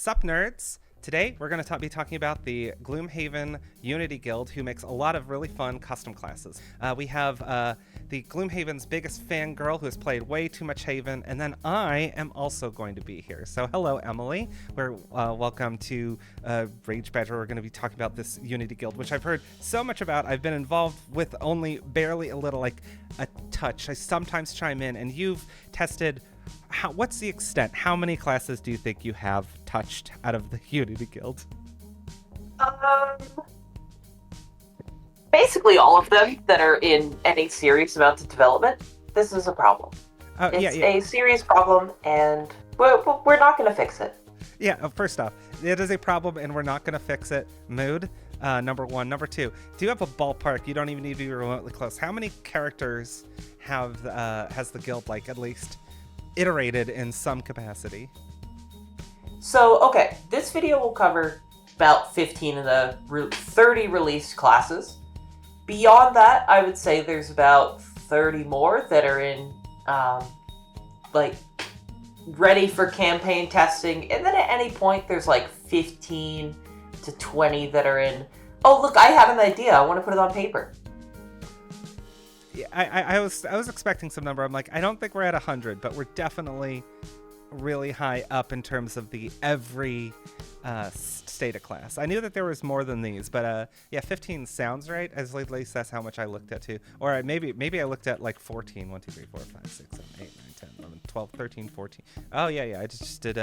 Sup nerds! Today we're going to be talking about the Gloomhaven Unity Guild, who makes a lot of really fun custom classes. We have the Gloomhaven's biggest fangirl who has played way too much Haven, and then I am also going to be here. So hello, Emily. We're welcome to Rage Badger. We're going to be talking about this Unity Guild, which I've heard so much about. I've been involved with only barely a little, like a touch. I sometimes chime in, and you've tested. What's the extent? How many classes do you think you have touched out of the Unity Guild? Basically all of them that are in any serious amount of development. This is a problem. It's a serious problem, and we're not going to fix it. Yeah, first off, it is a problem, and we're not going to fix it. Mood, number one. Number two, do you have a ballpark? You don't even need to be remotely close. How many characters has the guild, like, at least iterated in some capacity? So, okay, this video will cover about 15 of the 30 released classes. Beyond that, I would say there's about 30 more that are in, ready for campaign testing. And then at any point, there's like 15 to 20 that are in, oh, look, I have an idea. I want to put it on paper. Yeah, I was expecting some number. I'm like, I don't think we're at 100, but we're definitely really high up in terms of the every state of class. I knew that there was more than these, but yeah, 15 sounds right. At least that's how much I looked at too. Or maybe I looked at like 14. 1, 2, 3, 4, 5, 6, 7, 8, 9, 10, 11, 12, 13, 14. Oh yeah. I just did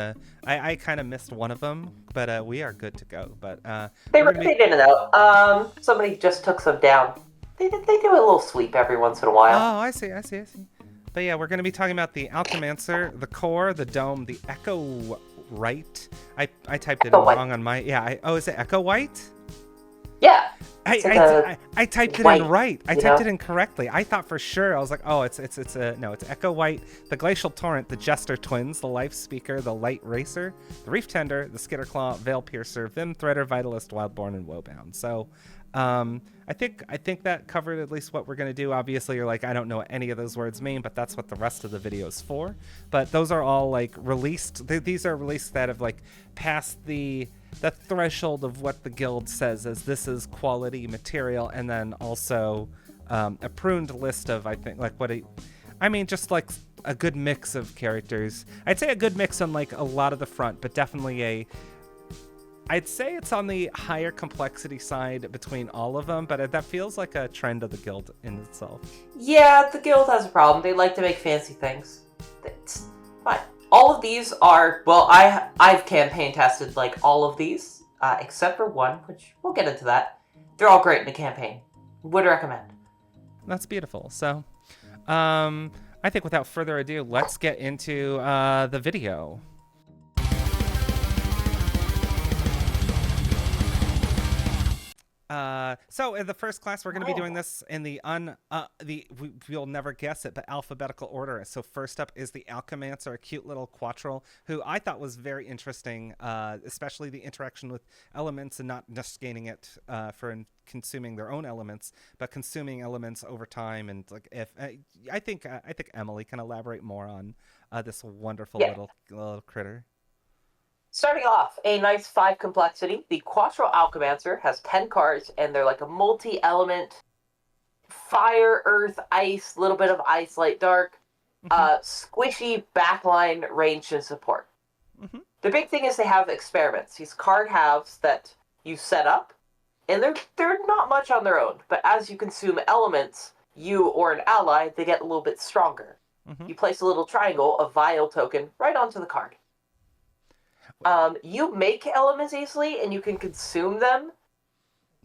I kind of missed one of them, but we are good to go. But they rotate in and out. Somebody just took some down. They do a little sweep every once in a while. Oh, I see. But yeah, we're going to be talking about the Alchemancer, the C.O.R.E, the D.O.M.E, the Echowight. I typed it in wrong on my... Yeah, is it Echowight? Yeah. I typed it in right. I typed it in correctly. I thought for sure. I was like, oh, it's Echowight, the Glacial Torrent, the Jester Twins, the Lifespeaker, the Lightracer, the Reeftender, the Skitterclaw, Veilpiercer, Vimthreader, Vitalist, Wildborn, and Woebound. So... I think that covered at least what we're going to do. Obviously, you're like, I don't know what any of those words mean, but that's what the rest of the video is for. But those are all like released. These are released that have like passed the threshold of what the guild says as this is quality material, and then also a pruned list of, I think, like just like a good mix of characters. I'd say a good mix on like a lot of the front, but definitely I'd say it's on the higher complexity side between all of them, but that feels like a trend of the guild in itself. Yeah, the guild has a problem. They like to make fancy things. It's fine. All of these are, well, I've campaign tested like all of these, except for one, which we'll get into that. They're all great in the campaign. Would recommend. That's beautiful. So, I think without further ado, let's get into the video. So in the first class, we're going to be doing this in we'll never guess it, but alphabetical order. So first up is the Alchemancer, a cute little quattrel who I thought was very interesting, especially the interaction with elements and not just gaining it for consuming their own elements, but consuming elements over time. And like, I think Emily can elaborate more on this wonderful little critter. Starting off, a nice 5 complexity. The Quattro Alchemancer has 10 cards, and they're like a multi-element fire, earth, ice, little bit of ice, light, dark, squishy backline, range, and support. Mm-hmm. The big thing is they have experiments. These card halves that you set up, and they're not much on their own, but as you consume elements, you or an ally, they get a little bit stronger. Mm-hmm. You place a little triangle, a vial token, right onto the card. You make elements easily, and you can consume them,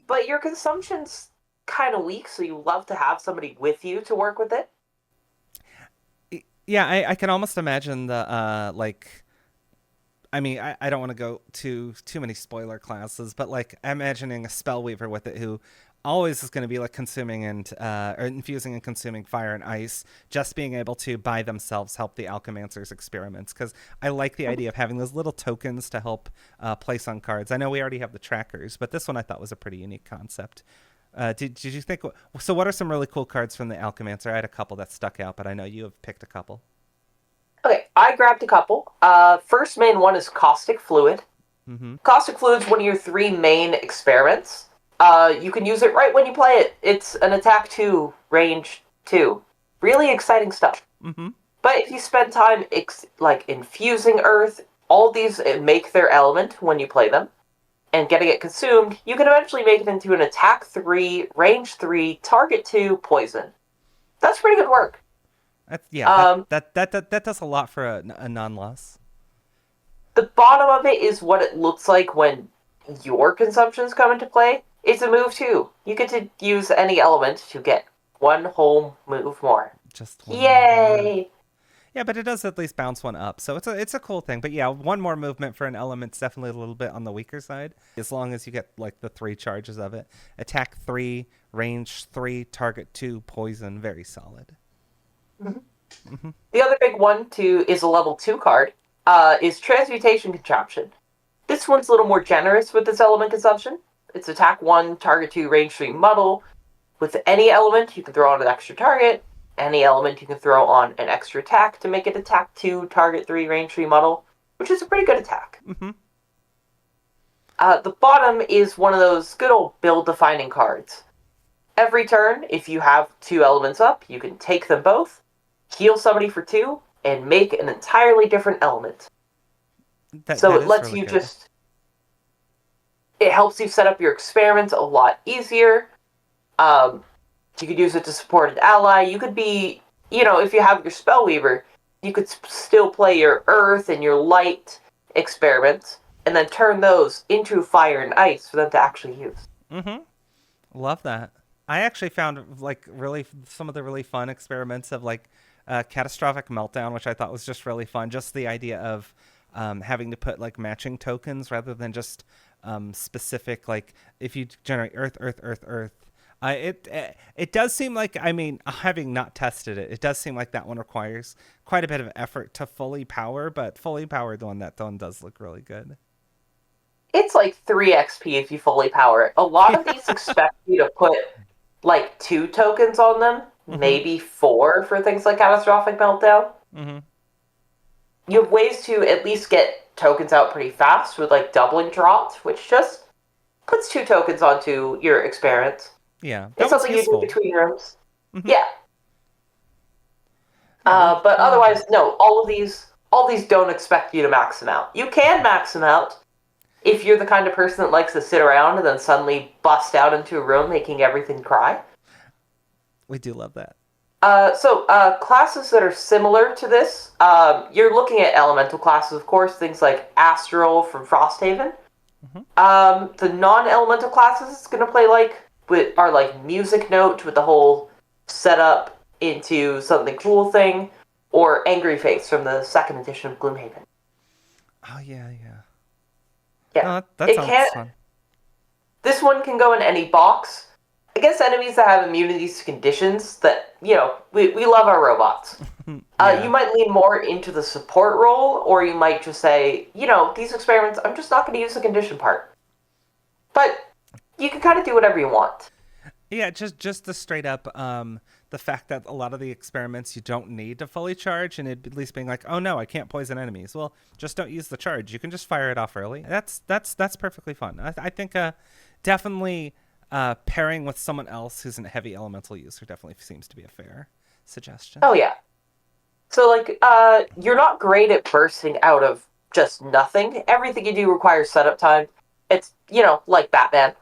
but your consumption's kind of weak, so you love to have somebody with you to work with it. Yeah, I can almost imagine the, I don't want to go to too many spoiler classes, but, like, imagining a Spellweaver with it who always is going to be like consuming and or infusing and consuming fire and ice, just being able to by themselves help the Alchemancer's experiments, because I like the idea of having those little tokens to help place on cards. I know we already have the trackers, but this one I thought was a pretty unique concept. Did you think, so what are some really cool cards from the Alchemancer? I had a couple that stuck out, but I know you have picked a couple. Okay, I grabbed a couple. First main one is Caustic Fluid. Mm-hmm. Caustic Fluid's one of your 3 main experiments. You can use it right when you play it. It's an attack 2, range 2. Really exciting stuff. Mm-hmm. But if you spend time like infusing Earth, all these make their element when you play them, and getting it consumed, you can eventually make it into an attack 3, range 3, target 2 poison. That's pretty good work. That does a lot for a non-loss. The bottom of it is what it looks like when your consumptions come into play. It's a move too. You get to use any element to get 1 whole move more. Just 1 Yay! More. Yeah, but it does at least bounce 1 up, so it's a cool thing. But yeah, 1 more movement for an element's definitely a little bit on the weaker side, as long as you get like the 3 charges of it. Attack 3, range 3, target 2, poison, very solid. Mm-hmm. Mm-hmm. The other big one too is a level 2 card. Is Transmutation Contraption. This one's a little more generous with its element consumption. It's attack 1, target 2, range 3 muddle. With any element, you can throw on an extra target. Any element, you can throw on an extra attack to make it attack 2, target 3, range 3 muddle, which is a pretty good attack. Mm-hmm. The bottom is one of those good old build-defining cards. Every turn, if you have 2 elements up, you can take them both, heal somebody for 2, and make an entirely different element. So it lets you just... It helps you set up your experiments a lot easier. You could use it to support an ally. You could be... if you have your Spellweaver, you could still play your Earth and your Light experiments, and then turn those into Fire and Ice for them to actually use. Mm-hmm. Love that. I actually found some of the really fun experiments of Catastrophic Meltdown, which I thought was just really fun. Just the idea of having to put matching tokens rather than just specific, if you generate Earth, Earth, Earth, Earth. It does seem like, having not tested it, it does seem like that one requires quite a bit of effort to fully power, but fully powered that one does look really good. It's 3 XP if you fully power it. A lot of these expect you to put 2 tokens on them, mm-hmm. maybe 4 for things like Catastrophic Meltdown. Mm-hmm. You have ways to at least get tokens out pretty fast with doubling drop, which just puts 2 tokens onto your experiments. Yeah, it's something you do between rooms. Mm-hmm. Yeah. But otherwise, no. All these don't expect you to max them out. You can max them out if you're the kind of person that likes to sit around and then suddenly bust out into a room making everything cry. We do love that. So classes that are similar to this, you're looking at elemental classes, of course, things like Astral from Frosthaven. Mm-hmm. The non-elemental classes it's going to play are Music Note with the whole setup into something cool thing, or Angry Face from the 2nd edition of Gloomhaven. Oh, yeah. Yeah. No, that sounds fun. This one can go in any box. Against enemies that have immunities to conditions that, we love our robots. Yeah. You might lean more into the support role, or you might just say, these experiments, I'm just not going to use the condition part. But you can kind of do whatever you want. Yeah, just the straight up, the fact that a lot of the experiments you don't need to fully charge, and it at least being oh no, I can't poison enemies. Well, just don't use the charge. You can just fire it off early. That's perfectly fun. I think definitely pairing with someone else who's a heavy elemental user definitely seems to be a fair suggestion. Oh yeah. So you're not great at bursting out of just nothing. Everything you do requires setup time. It's like Batman.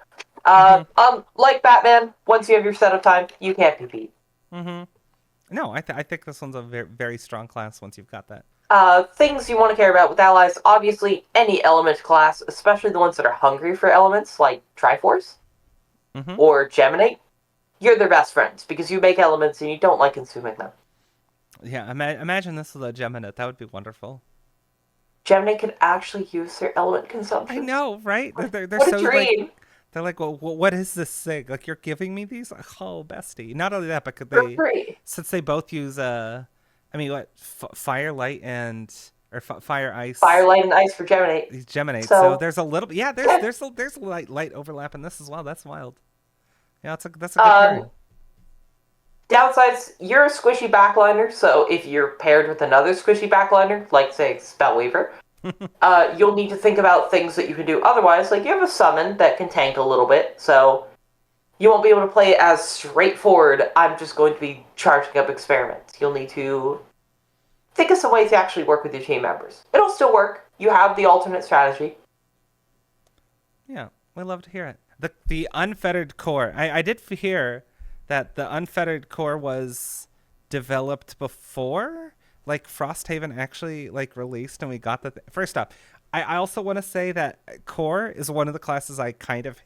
Like Batman, once you have your setup time, you can't be beat. Mm-hmm. No, I think this one's a very, very strong class once you've got that. Things you want to care about with allies, obviously any element class, especially the ones that are hungry for elements, like Triforce, mm-hmm. or Geminate, you're their best friends, because you make elements and you don't like consuming them. Yeah, imagine this with a Geminate. That would be wonderful. Geminate could actually use their element consumption. I know, right? They're what so a dream! They're well, what is this thing? You're giving me these? Oh, bestie. Not only that, but could they... free. Since they both use, Firelight and... Or Fire Ice. Firelight and Ice for Geminate. These Geminate. So there's a little... Yeah, there's a light overlap in this as well. That's wild. Yeah, that's a good pairing. Downsides, you're a squishy backliner, so if you're paired with another squishy backliner, like, say, Spellweaver, You'll need to think about things that you can do otherwise. Like, you have a summon that can tank a little bit, so you won't be able to play it as straightforward, I'm just going to be charging up experiments. You'll need to think of some ways to actually work with your team members. It'll still work. You have the alternate strategy. Yeah, we love to hear it. The unfettered core. I did hear that the unfettered core was developed before like Frosthaven actually like released, and we got the first off. I also want to say that core is one of the classes I kind of.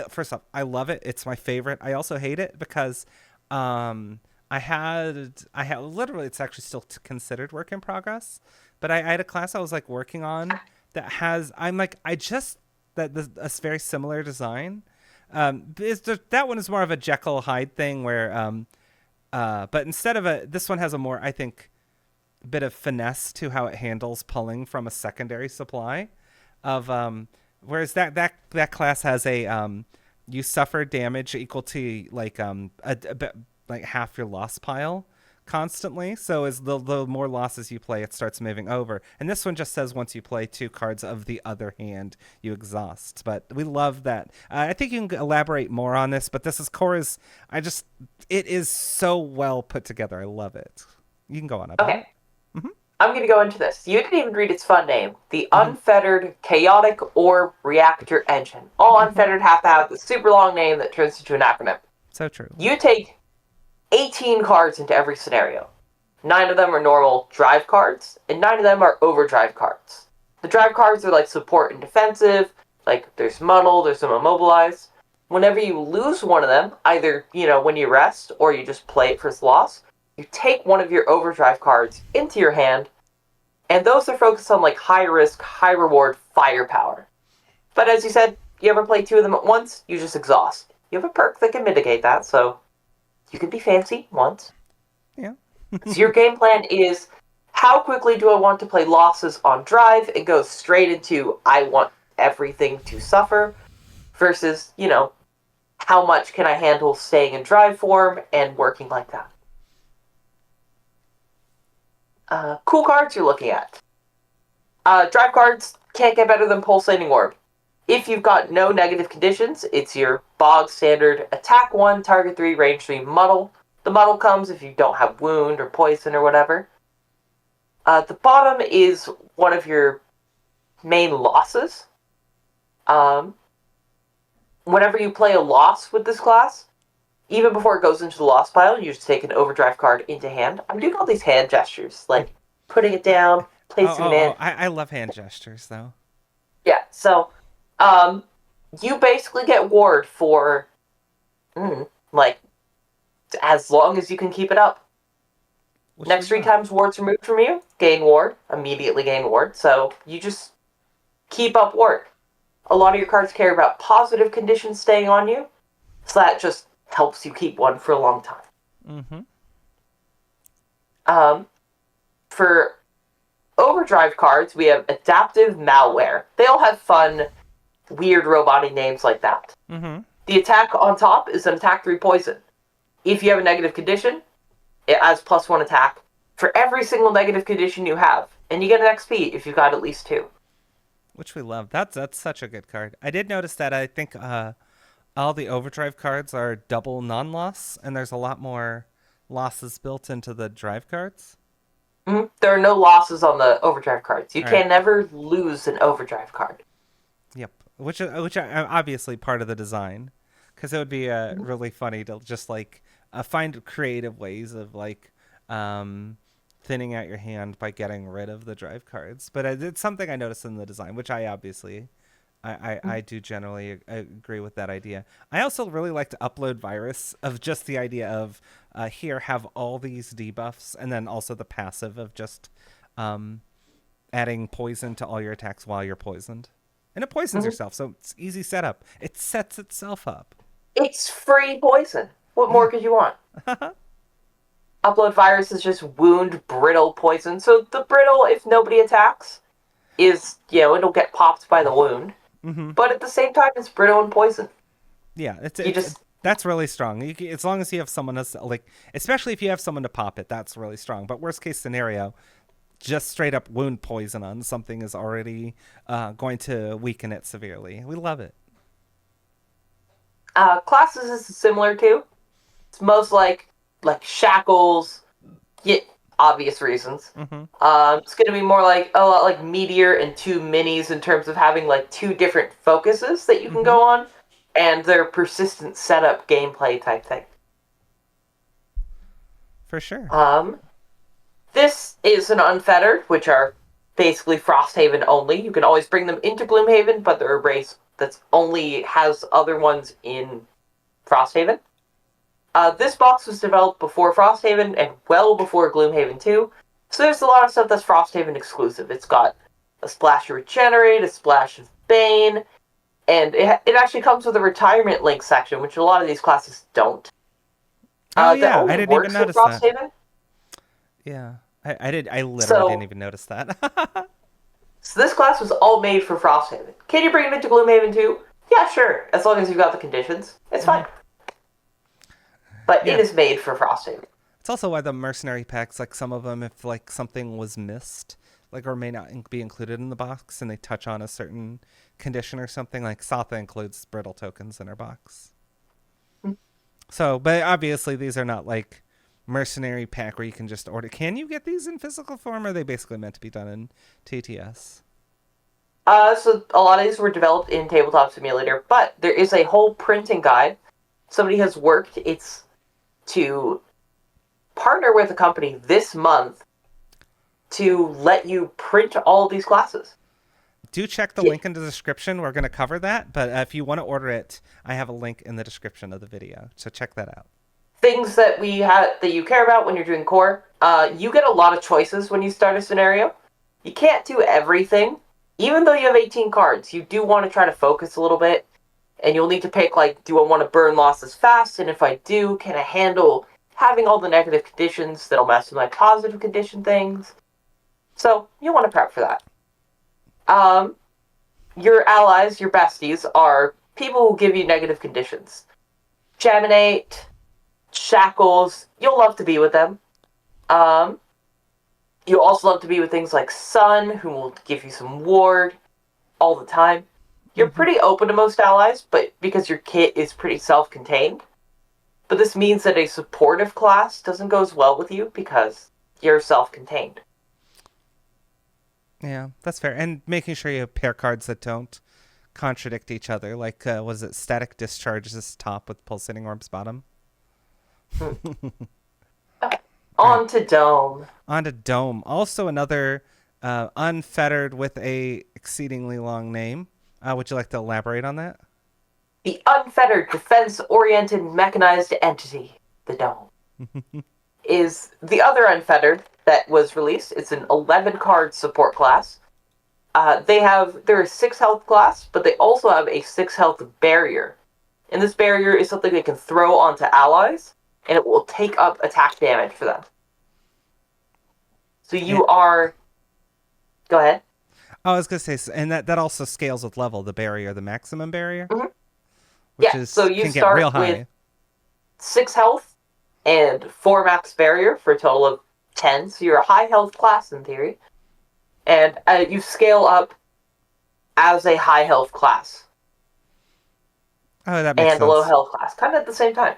First off, I love it. It's my favorite. I also hate it because I had literally, it's actually still considered work in progress, but I had a class I was like working on that has, I'm like, I just, a very similar design. That one is more of a Jekyll Hyde thing where, but instead of this one has a more, I think, bit of finesse to how it handles pulling from a secondary supply of, whereas that class has a, you suffer damage equal to like, like half your loss pile constantly. So as the more losses you play, it starts moving over. And this one just says once you play 2 cards of the other hand, you exhaust. But we love that. I think you can elaborate more on this, but this is Core's. It is so well put together. I love it. You can go on about it. Mm-hmm. I'm going to go into this. You didn't even read its fun name. The Unfettered Chaotic Orb Reactor Engine. All Unfettered have to have the super long name that turns into an acronym. So true. You take 18 cards into every scenario. 9 of them are normal drive cards, and 9 of them are overdrive cards. The drive cards are like support and defensive, like there's muddle, there's some immobilize. Whenever you lose one of them, either, when you rest or you just play it for its loss, you take one of your overdrive cards into your hand, and those are focused on like high risk, high reward firepower. But as you said, you ever play 2 of them at once, you just exhaust. You have a perk that can mitigate that, so you can be fancy once. Yeah. So your game plan is, how quickly do I want to play losses on drive and go straight into I want everything to suffer, versus, how much can I handle staying in drive form and working like that. Cool cards you're looking at. Drive cards can't get better than Pulsating Orb. If you've got no negative conditions, it's your bog standard attack 1, target 3, range 3 muddle. The muddle comes if you don't have wound or poison or whatever. The bottom is one of your main losses. Whenever you play a loss with this class, even before it goes into the loss pile, you just take an overdrive card into hand. I'm doing all these hand gestures, like putting it down, placing it in. I love hand gestures, though. Yeah, so you basically get ward for, as long as you can keep it up. Next 3 times ward's removed from you, gain ward, immediately gain ward, so you just keep up ward. A lot of your cards care about positive conditions staying on you, so that just helps you keep one for a long time. For overdrive cards, we have Adaptive Malware. They all have fun, weird robotic names like that. The attack on top is an attack 3 poison. If you have a negative condition, it adds +1 attack for every single negative condition you have, and you get an XP if you've got at least 2. Which we love. That's such a good card. I did notice that I think all the overdrive cards are double non-loss, and there's a lot more losses built into the drive cards. There are no losses on the overdrive cards. You can never lose an overdrive card. Yep, which are obviously part of the design, because it would be really funny to just like find creative ways of like thinning out your hand by getting rid of the drive cards. But it's something I noticed in the design, which I obviously I do generally agree with that idea. I also really like to upload virus of just the idea of here have all these debuffs, and then also the passive of just adding poison to all your attacks while you're poisoned. And it poisons yourself, so it's easy setup. It sets itself up. It's free poison. What more could you want? Upload virus is just wound brittle poison. So the brittle, if nobody attacks, is, it'll get popped by the wound. But at the same time, it's brittle and poison. Yeah, that's really strong. As long as you have someone else, like, especially if you have someone to pop it, that's really strong. But worst case scenario, just straight up wound poison on something is already going to weaken it severely. We love it. Classes is similar too. It's most like shackles, yeah, obvious reasons. It's going to be more like a lot like Meteor and 2 minis in terms of having like 2 different focuses that you can go on, and their persistent setup gameplay type thing. For sure. This is an Unfettered, which are basically Frosthaven only. You can always bring them into Gloomhaven, but they're a race that only has other ones in Frosthaven. This box was developed before Frosthaven and well before Gloomhaven 2, so there's a lot of stuff that's Frosthaven exclusive. It's got a splash of Regenerate, a splash of Bane, and it actually comes with a Retirement Link section, which a lot of these classes don't. I didn't even notice that. Yeah. I literally didn't even notice that. So this class was all made for Frosthaven. Can you bring it into Gloomhaven too? Yeah, sure. As long as you've got the conditions. It's fine. But it is made for Frosthaven. It's also why the mercenary packs, like some of them, if like something was missed, like or may not be included in the box, and they touch on a certain condition or something, like Satha includes brittle tokens in her box. So, but obviously these are not like mercenary pack where you can just order. Can you get these in physical form, or are they basically meant to be done in TTS? So a lot of these were developed in Tabletop Simulator, but there is a whole printing guide. Somebody has worked to partner with a company this month to let you print all these classes. Do check the link in the description. We're going to cover that, but if you want to order it, I have a link in the description of the video, so check that out. Things that you care about when you're doing core. You get a lot of choices when you start a scenario. You can't do everything. Even though you have 18 cards, you do want to try to focus a little bit, and you'll need to pick, like, do I want to burn losses fast? And if I do, can I handle having all the negative conditions that'll mess with my positive condition things? So, you'll want to prep for that. Your allies, your besties, are people who give you negative conditions. Geminate, Shackles, you'll love to be with them. You'll also love to be with things like Sun, who will give you some ward all the time. You're pretty open to most allies, but because your kit is pretty self-contained. But this means that a supportive class doesn't go as well with you because you're self-contained. Yeah, that's fair. And making sure you have pair cards that don't contradict each other. Like, was it Static Discharge is top with Pulsating Orbs bottom? On to D.O.M.E. On to D.O.M.E. Also another Unfettered with a exceedingly long name. Would you like to elaborate on that? The Unfettered Defense-Oriented Mechanized Entity, the D.O.M.E. is the other Unfettered that was released. It's an 11-card support class. They're a 6 health class, but they also have a 6 health barrier. And this barrier is something they can throw onto allies, and it will take up attack damage for them. So you are... Go ahead. I was going to say, and that also scales with level, the barrier, the maximum barrier. So you start with 6 health and 4 max barrier for a total of 10. So you're a high health class in theory. And you scale up as a high health class. Oh, that makes sense. And a low health class, kind of at the same time.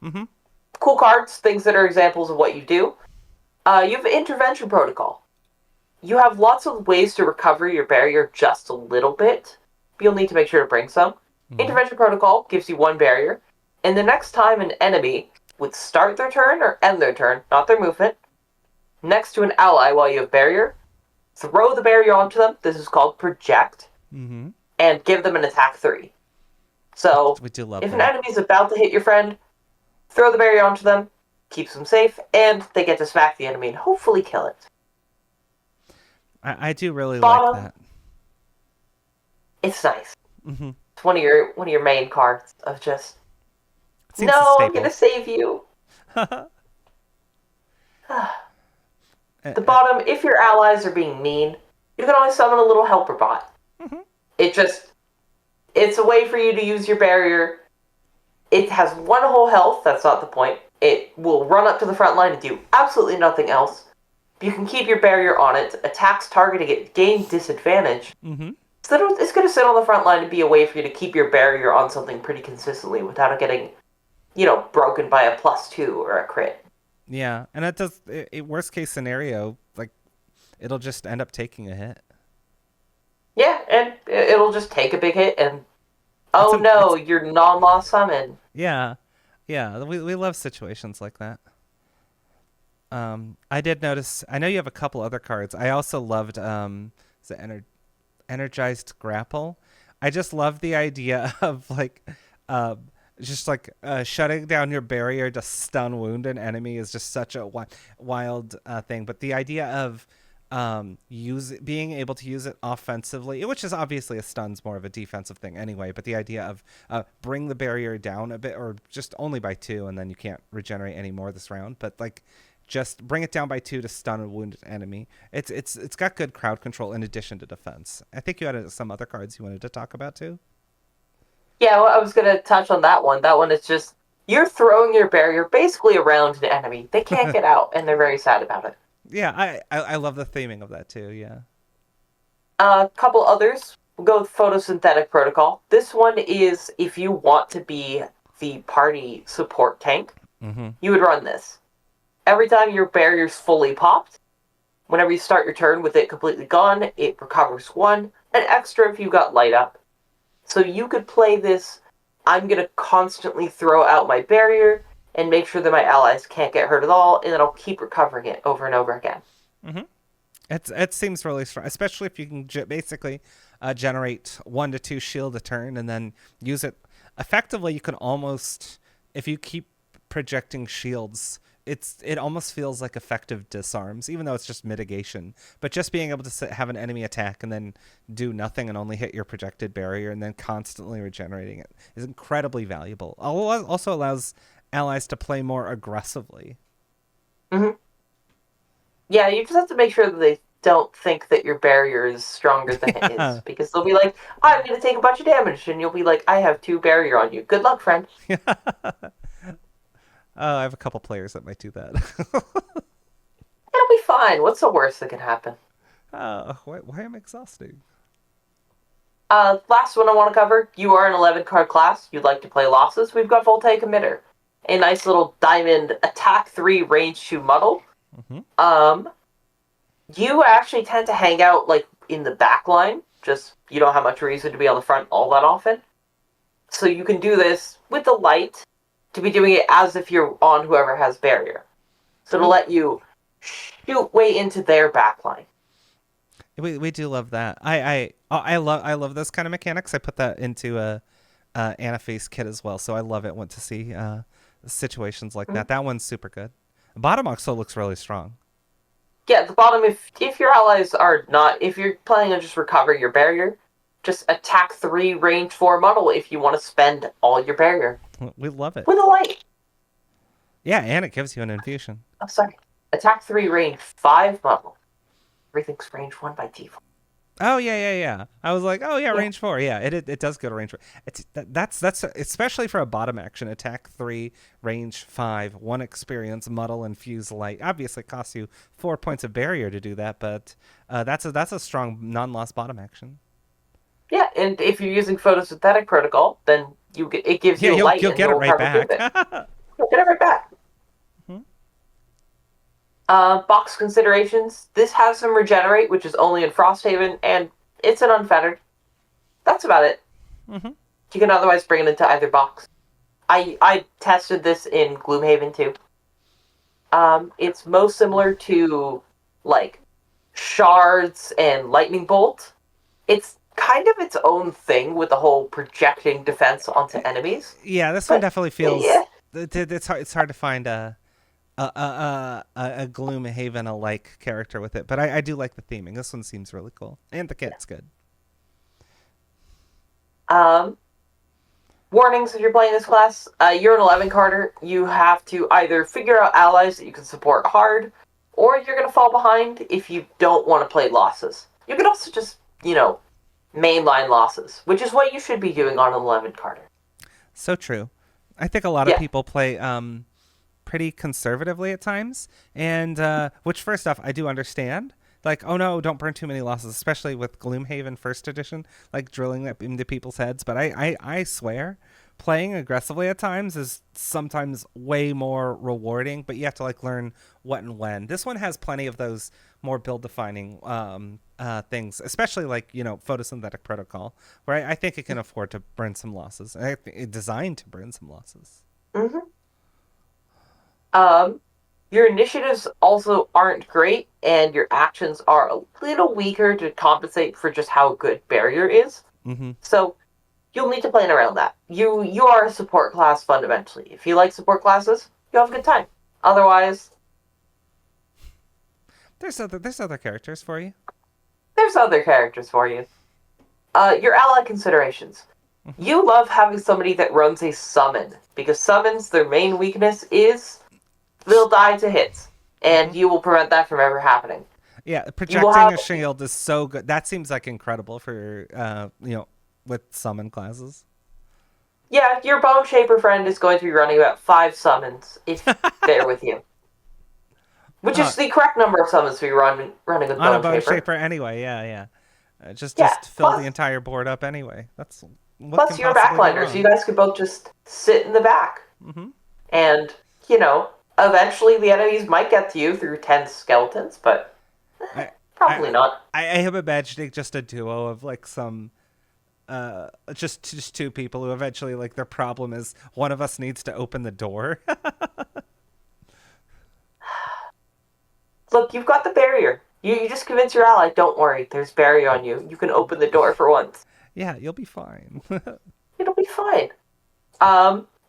Mm-hmm. Cool cards, things that are examples of what you do. You have Intervention Protocol. You have lots of ways to recover your barrier just a little bit. But you'll need to make sure to bring some. Intervention Protocol gives you 1 barrier. And the next time an enemy would start their turn or end their turn, not their movement, next to an ally while you have barrier, throw the barrier onto them. This is called Project. And give them an attack 3. So, if an enemy is about to hit your friend, throw the barrier onto them, keeps them safe, and they get to smack the enemy and hopefully kill it. I do really like that. It's nice. It's one of your main cards of just, no, I'm going to save you. The bottom, if your allies are being mean, you can always summon a little helper bot. It's a way for you to use your barrier. It has 1 whole health, that's not the point. It will run up to the front line and do absolutely nothing else. you can keep your barrier on it. Attacks targeting it gain disadvantage. Mm-hmm. So it's going to sit on the front line and be a way for you to keep your barrier on something pretty consistently without it getting, broken by a +2 or a crit. Yeah, and it does. Worst case scenario, like it'll just end up taking a hit. Yeah, and it'll just take a big hit and you're non-loss summon. Yeah, yeah. We love situations like that. I did notice. I know you have a couple other cards. I also loved the energized grapple. I just love the idea of just shutting down your barrier to stun wound an enemy is just such a wild thing. But the idea of being able to use it offensively, which is obviously a stun's more of a defensive thing anyway, but the idea of bring the barrier down a bit, or just only by 2, and then you can't regenerate any more this round, but just bring it down by 2 to stun a wounded enemy. It's got good crowd control in addition to defense. I think you had some other cards you wanted to talk about too. Yeah, well, I was going to touch on that one. That one is just, you're throwing your barrier basically around an enemy. They can't get out, and they're very sad about it. Yeah, I love the theming of that too, yeah. A couple others. We'll go with Photosynthetic Protocol. This one is if you want to be the party support tank, you would run this. Every time your barrier's fully popped, whenever you start your turn with it completely gone, it recovers 1, an extra if you got light up. So you could play this, I'm going to constantly throw out my barrier and make sure that my allies can't get hurt at all, and then I'll keep recovering it over and over again. It seems really strong, especially if you can basically generate 1 to 2 shield a turn and then use it. Effectively, you can almost, if you keep projecting shields, it almost feels like effective disarms, even though it's just mitigation. But just being able to have an enemy attack and then do nothing and only hit your projected barrier and then constantly regenerating it is incredibly valuable. Also allows allies to play more aggressively. Yeah, you just have to make sure that they don't think that your barrier is stronger than it is, because they'll be like, I'm going to take a bunch of damage, and you'll be like, I have 2 barrier on you. Good luck, friend. I have a couple players that might do that. It'll be fine. What's the worst that can happen? Why am I exhausting? Last one I want to cover. You are an 11-card class. You'd like to play losses. We've got Voltaic Emitter. A nice little diamond attack 3 range 2 muddle. You actually tend to hang out in the back line. Just, you don't have much reason to be on the front all that often. So you can do this with the light to be doing it as if you're on whoever has barrier. So to let you shoot way into their back line. We do love that. I love those kind of mechanics. I put that into a Anaface kit as well, so I love it to see situations like that. That one's super good. Bottom also looks really strong. Yeah, the bottom, if your allies are not, if you're planning on just recovering your barrier, just attack 3 range 4 muddle if you want to spend all your barrier. We love it. With a light. Yeah, and it gives you an infusion. Oh, sorry. Attack 3 range 5 muddle. Everything's range 1 by default. Oh yeah. I was like, range 4. Yeah, it does go to range 4. That's especially for a bottom action. Attack 3, range 5, 1 experience, muddle, and fuse light. Obviously, it costs you 4 points of barrier to do that, but that's a strong non-loss bottom action. Yeah, and if you're using Photosynthetic Protocol, then it gives you light. You'll get it right back. You'll get it right back. Box considerations. This has some regenerate, which is only in Frosthaven, and it's an unfettered. That's about it. You can otherwise bring it into either box. I tested this in Gloomhaven too. It's most similar to Shards and Lightning Bolt. It's kind of its own thing with the whole projecting defense onto enemies. Yeah, this one definitely feels. Yeah. It's hard to find a Gloomhaven-alike character with it, but I do like the theming. This one seems really cool, and the kit's good. Warnings: if you're playing this class, you're an 11-carder. You have to either figure out allies that you can support hard, or you're going to fall behind if you don't want to play losses. You can also just, mainline losses, which is what you should be doing on an 11-carder. So true. I think a lot of people play pretty conservatively at times, and which first off I do understand. Like, oh no, don't burn too many losses, especially with Gloomhaven First Edition, like drilling that into people's heads. But I swear, playing aggressively at times is sometimes way more rewarding, but you have to like learn what and when. This one has plenty of those more build defining things, especially like, you know, photosynthetic protocol, where I think it can afford to burn some losses. I think it's designed to burn some losses. Mm-hmm. Your initiatives also aren't great, and your actions are a little weaker to compensate for just how good barrier is. Mm-hmm. So you'll need to plan around that. You are a support class fundamentally. If you like support classes, you'll have a good time. Otherwise, there's other characters for you. There's other characters for you. Your ally considerations. You love having somebody that runs a summon, because summons, their main weakness is they'll die to hits, and you will prevent that from ever happening. Yeah, projecting a shield is so good. That seems like incredible for you know, with summon classes. Yeah, your Bone Shaper friend is going to be running about 5 summons if they're with you. Which is the correct number of summons to be running with on a Bone Shaper. Shaper anyway, yeah. Just fill plus, the entire board up anyway. That's plus you're backliners, so you guys could both just sit in the back. Mm-hmm. And, you know, eventually the enemies might get to you through 10 skeletons, but probably not. I am imagining just a duo of like some just 2 people who eventually, like, their problem is one of us needs to open the door. Look, you've got the barrier. You just convince your ally, don't worry, there's barrier on you. You can open the door for once. Yeah, you'll be fine. It'll be fine.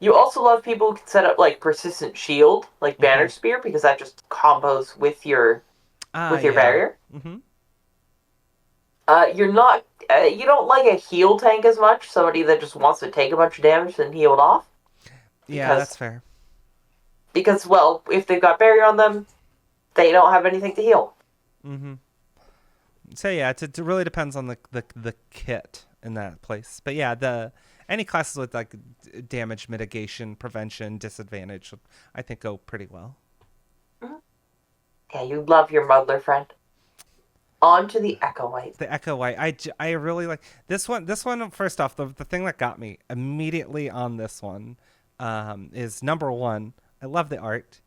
You also love people who can set up like persistent shield, like Banner Spear, because that just combos with your barrier. Mm-hmm. You're not you don't like a heal tank as much, somebody that just wants to take a bunch of damage and heal it off. Yeah, that's fair. Because, well, if they've got barrier on them, they don't have anything to heal. Mm-hmm. So yeah, it really depends on the kit in that place. But yeah, any classes with like damage mitigation, prevention, disadvantage, I think go pretty well. Mm-hmm. Yeah, you love your muddler friend. On to the Echowight. The Echowight. I really like this one. This one, first off, the thing that got me immediately on this one is number one. I love the art.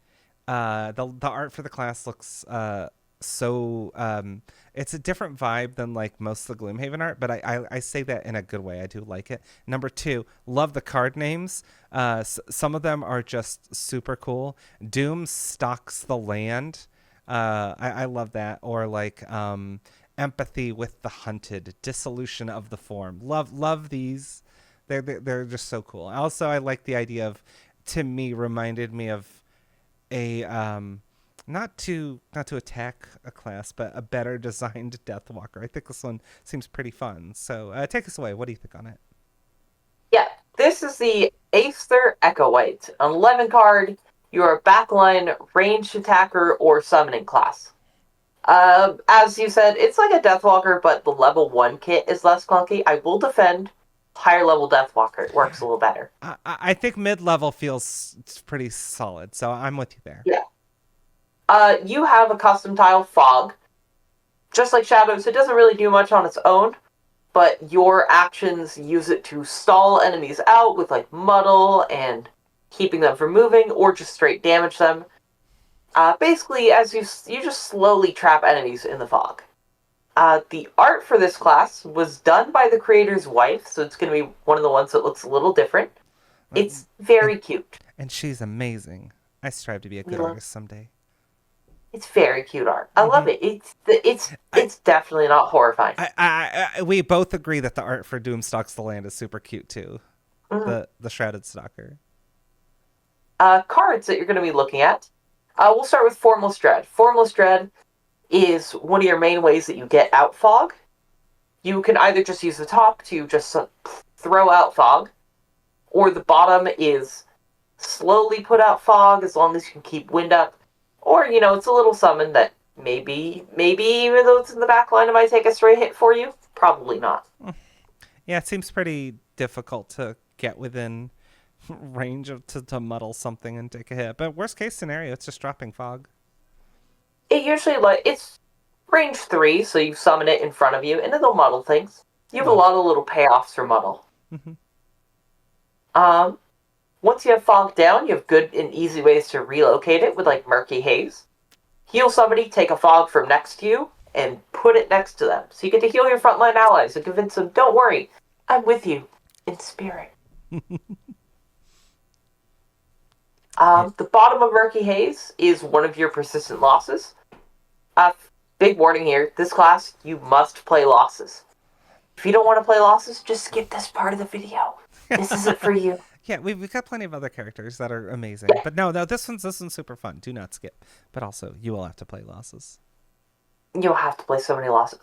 The art for the class looks so it's a different vibe than like most of the Gloomhaven art, but I say that in a good way. I do like it. Number two, love the card names. Some of them are just super cool. Doom stalks the land. I love that. Or like empathy with the hunted, dissolution of the form. Love these. They're just so cool. Also, I like the idea of, to me, reminded me of a not to attack a class, but a better designed Deathwalker. I think this one seems pretty fun. So take us away. What do you think on it? Yeah, this is the Aether Echowight. An 11 card. You're a backline ranged attacker or summoning class. As you said, it's like a Deathwalker, but the level 1 kit is less clunky. I will defend higher level Deathwalker. It works a little better. I think mid-level feels pretty solid, so I'm with you there. Yeah. You have a custom tile Fog. Just like Shadows, it doesn't really do much on its own, but your actions use it to stall enemies out with like Muddle and keeping them from moving, or just straight damage them. Basically, as you just slowly trap enemies in the fog. The art for this class was done by the creator's wife, so it's going to be one of the ones that looks a little different. It's very cute. And she's amazing. I strive to be a good artist someday. It's very cute art. I love it. It's definitely not horrifying. We both agree that the art for Doom Stalks the Land is super cute too. Mm-hmm. The Shrouded Stalker. Cards that you're going to be looking at. We'll start with Formless Dread. Formless Dread is one of your main ways that you get out fog. You can either just use the top to just throw out fog, or the bottom is slowly put out fog as long as you can keep wind up. Or, you know, it's a little summon that maybe even though it's in the back line, it might take a straight hit for you. Probably not. Yeah, it seems pretty difficult to get within range to muddle something and take a hit. But worst case scenario, it's just dropping fog. It usually it's range 3, so you summon it in front of you, and it'll muddle things. You have a lot of little payoffs for muddle. Once you have fog down, you have good and easy ways to relocate it with like Murky Haze. Heal somebody, take a fog from next to you, and put it next to them. So you get to heal your frontline allies and convince them, don't worry, I'm with you in spirit. The bottom of Murky Haze is one of your persistent losses. Big warning here, this class, you must play losses. If you don't want to play losses, just skip this part of the video. This isn't for you. Yeah, we've got plenty of other characters that are amazing. But no, this one's super fun. Do not skip. But also, you will have to play losses. You'll have to play so many losses.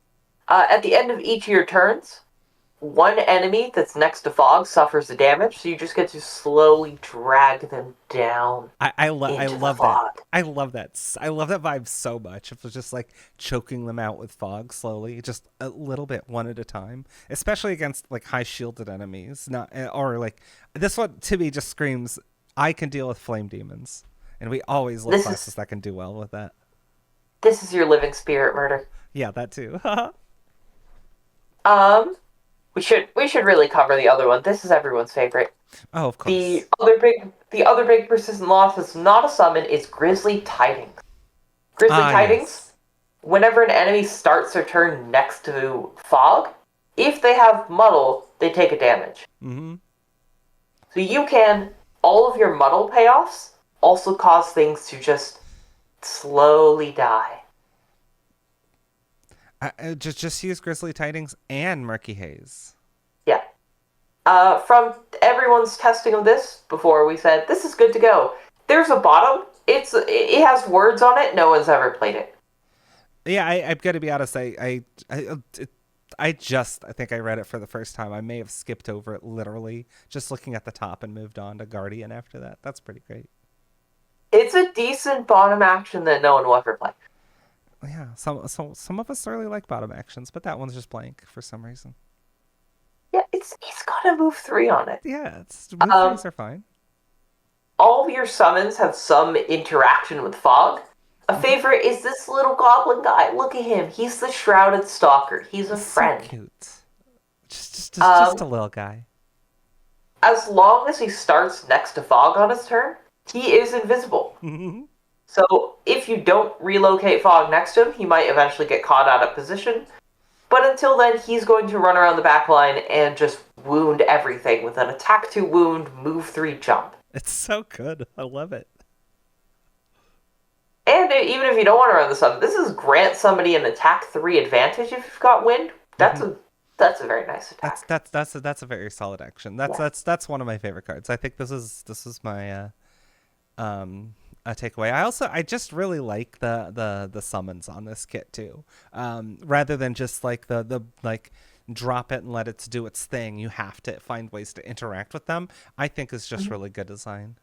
At the end of each of your turns, one enemy that's next to fog suffers the damage, so you just get to slowly drag them down. I love that. I love that. I love that vibe so much. It was just like choking them out with fog slowly, just a little bit, one at a time. Especially against like high shielded enemies, or like this one to me just screams, I can deal with flame demons, and we always love classes that can do well with that. This is your living spirit murder. Yeah, that too. We should really cover the other one. This is everyone's favorite. Oh, of course. The other big persistent loss is not a summon, it's Grisly Tidings. Grisly Tidings, yes. Whenever an enemy starts their turn next to fog, if they have muddle, they take a damage. Mm-hmm. So you can, all of your muddle payoffs also cause things to just slowly die. Just use Grisly Tidings and Murky Haze. Yeah. From everyone's testing of this before, we said this is good to go. There's a bottom. It has words on it. No one's ever played it. Yeah, I've got to be honest. I think I read it for the first time. I may have skipped over it literally, just looking at the top and moved on to Guardian after that. That's pretty great. It's a decent bottom action that no one will ever play. Yeah, some of us really like bottom actions, but that one's just blank for some reason. Yeah, it's got a move 3 on it. Yeah, move 3s are fine. All of your summons have some interaction with fog. A favorite is this little goblin guy. Look at him. He's the Shrouded Stalker. He's a friend. So cute. Just a little guy. As long as he starts next to fog on his turn, he is invisible. So if you don't relocate fog next to him, he might eventually get caught out of position. But until then, he's going to run around the back line and just wound everything with an attack 2 wound, move 3 jump. It's so good. I love it. And even if you don't want to run the summon, this is grant somebody an attack 3 advantage if you've got wind. That's a very nice attack. That's a very solid action. That's one of my favorite cards. I think this is my a takeaway. I just really like the summons on this kit too. Rather than just like the like drop it and let it do its thing, you have to find ways to interact with them. I think is just really good design.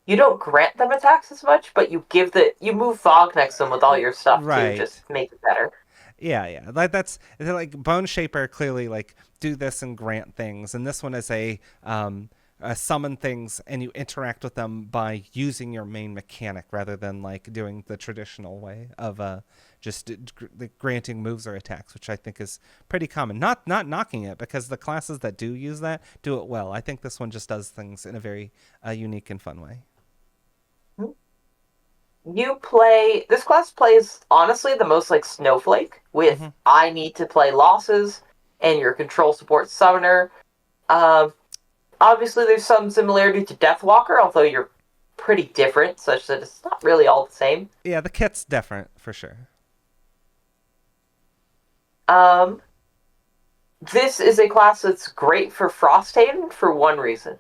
You don't grant them attacks as much, but you move fog next to them with all your stuff to just make it better. Yeah. That's like Bone Shaper clearly like do this and grant things, and this one is a summon things and you interact with them by using your main mechanic rather than like doing the traditional way of just granting moves or attacks, which I think is pretty common. Not knocking it, because the classes that do use that do it well. I think this one just does things in a very unique and fun way. This class plays honestly the most like Snowflake with I need to play losses and your control support summoner. Obviously, there's some similarity to Deathwalker, although you're pretty different, such that it's not really all the same. Yeah, the kit's different, for sure. This is a class that's great for Frosthaven for one reason.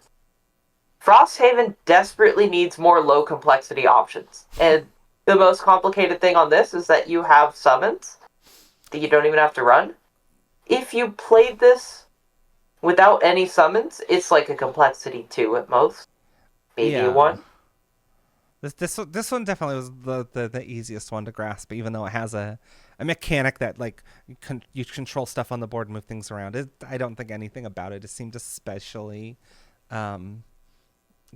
Frosthaven desperately needs more low-complexity options. And the most complicated thing on this is that you have summons that you don't even have to run. If you played this without any summons, it's like a complexity 2 at most. Maybe a 1. This one definitely was the easiest one to grasp, even though it has a mechanic that like you control stuff on the board and move things around. I don't think anything about it seemed especially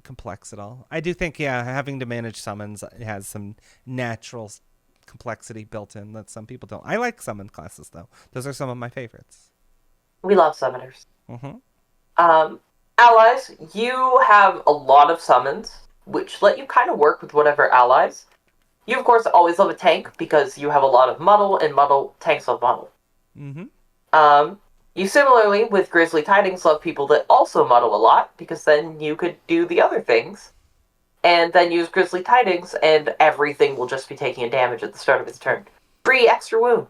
complex at all. I do think, having to manage summons has some natural complexity built in that some people don't. I like summon classes, though. Those are some of my favorites. We love summoners. Mm-hmm. Allies, you have a lot of summons, which let you kind of work with whatever allies. You, of course, always love a tank because you have a lot of muddle, and tanks love muddle. Mm-hmm. You similarly, with Grisly Tidings, love people that also muddle a lot, because then you could do the other things, and then use Grisly Tidings, and everything will just be taking a damage at the start of its turn. Free extra wound.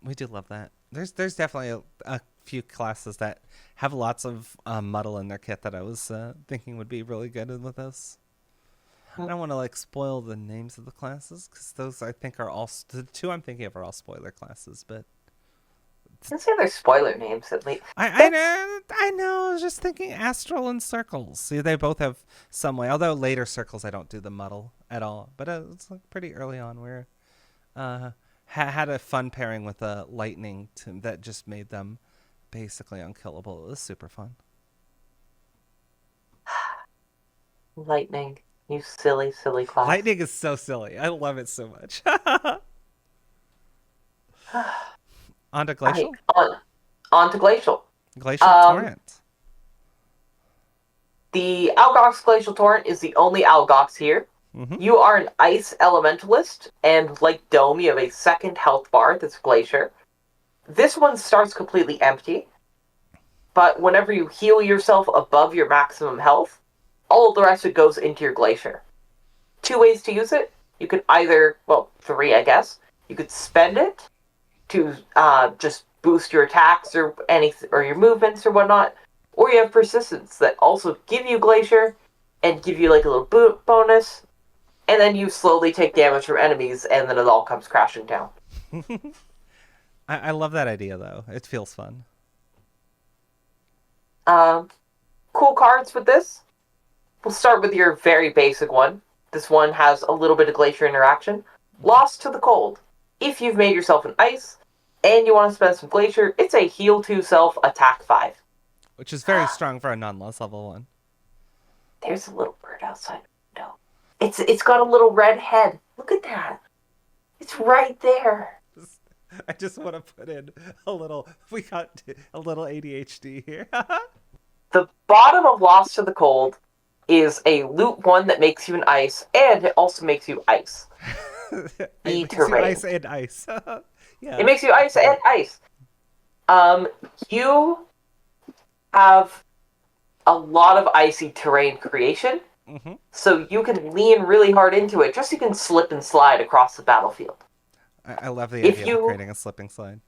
We do love that. There's definitely a few classes that have lots of muddle in their kit that I was thinking would be really good with this. I don't want to spoil the names of the classes because those I think are all the two I'm thinking of are all spoiler classes. But Let's say they're spoiler names at least. I know. I was just thinking Astral and Circles. See, they both have some way. Although later Circles, I don't do the muddle at all. But it's pretty early on where had a fun pairing with a lightning that just made them basically unkillable. It was super fun. Lightning, you silly class. Lightning is so silly. I love it so much. On to Glacial? On to Glacial. Glacial Torrent. The Algox Glacial Torrent is the only Algox here. Mm-hmm. You are an Ice Elementalist, and like D.O.M.E, you have a second health bar that's Glacier. This one starts completely empty, but whenever you heal yourself above your maximum health, all of the rest of it goes into your Glacier. 2 ways to use it. You could either, 3 I guess. You could spend it to just boost your attacks or your movements or whatnot, or you have Persistence that also give you Glacier and give you a little bonus, and then you slowly take damage from enemies, and then it all comes crashing down. I love that idea, though. It feels fun. Cool cards with this. We'll start with your very basic one. This one has a little bit of Glacier interaction. Lost to the Cold. If you've made yourself an Ice, and you want to spend some Glacier, it's a heal 2 self, attack 5. Which is very strong for a non-loss level 1. There's a little bird outside the window. It's got a little red head. Look at that. It's right there. I just want to put in we got a little ADHD here. The bottom of Lost to the Cold is a loot 1 that makes you an Ice, and it also makes you Ice. It makes you Ice and Ice. Yeah. It makes you Ice and Ice. You have a lot of icy terrain creation, so you can lean really hard into it, just so you can slip and slide across the battlefield. I love the idea of creating a slipping slide.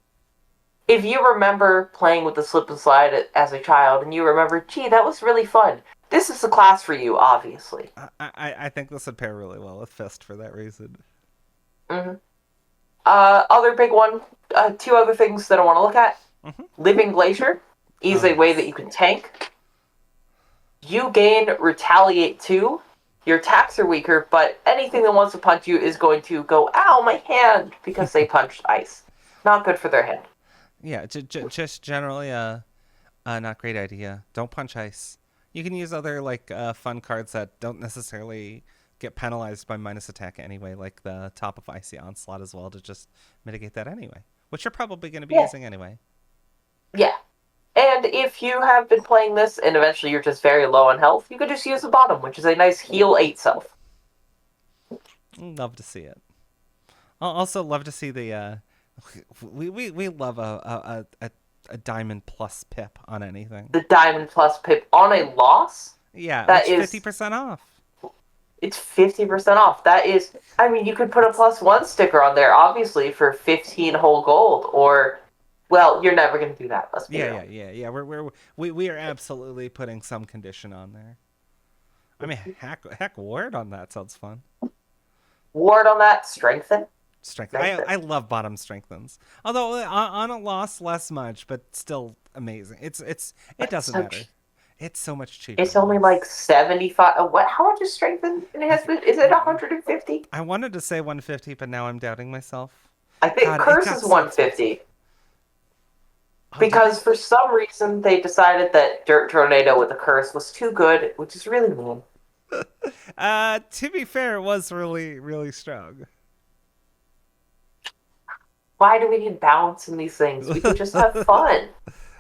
If you remember playing with the slip and slide as a child, and you remember, gee, that was really fun, this is the class for you, obviously. I think this would pair really well with Fist for that reason. Other big one, 2 other things that I want to look at. Living Glacier is a way that you can tank. You gain Retaliate 2. Your attacks are weaker, but anything that wants to punch you is going to go, ow, my hand, because they punched Ice. Not good for their hand. Yeah, just generally a not great idea. Don't punch Ice. You can use other fun cards that don't necessarily get penalized by minus attack anyway, like the top of Icy Onslaught as well, to just mitigate that anyway, which you're probably going to be using anyway. Yeah. And if you have been playing this and eventually you're just very low on health, you could just use the bottom, which is a nice heal 8 self. Love to see it. I'll also love to see the we love a diamond plus pip on anything. The diamond plus pip on a loss? Yeah, that's 50% off. It's 50% off. That is, you could put a +1 sticker on there, obviously, for 15 whole gold, or, well, you're never going to do that. Let's be real. Yeah. We are absolutely putting some condition on there. Heck, ward on that sounds fun. Ward on that, strengthen. I love bottom strengthens. Although on a loss, less much, but still amazing. It doesn't matter. It's so much cheaper. It's only 75. What? How much is strengthen enhancement? Is it 150? I wanted to say 150, but now I'm doubting myself. I think Curse is 150. Oh, Because for some reason they decided that Dirt Tornado with a curse was too good, which is really mean. To be fair, it was really, really strong. Why do we need balance in these things? We can just have fun.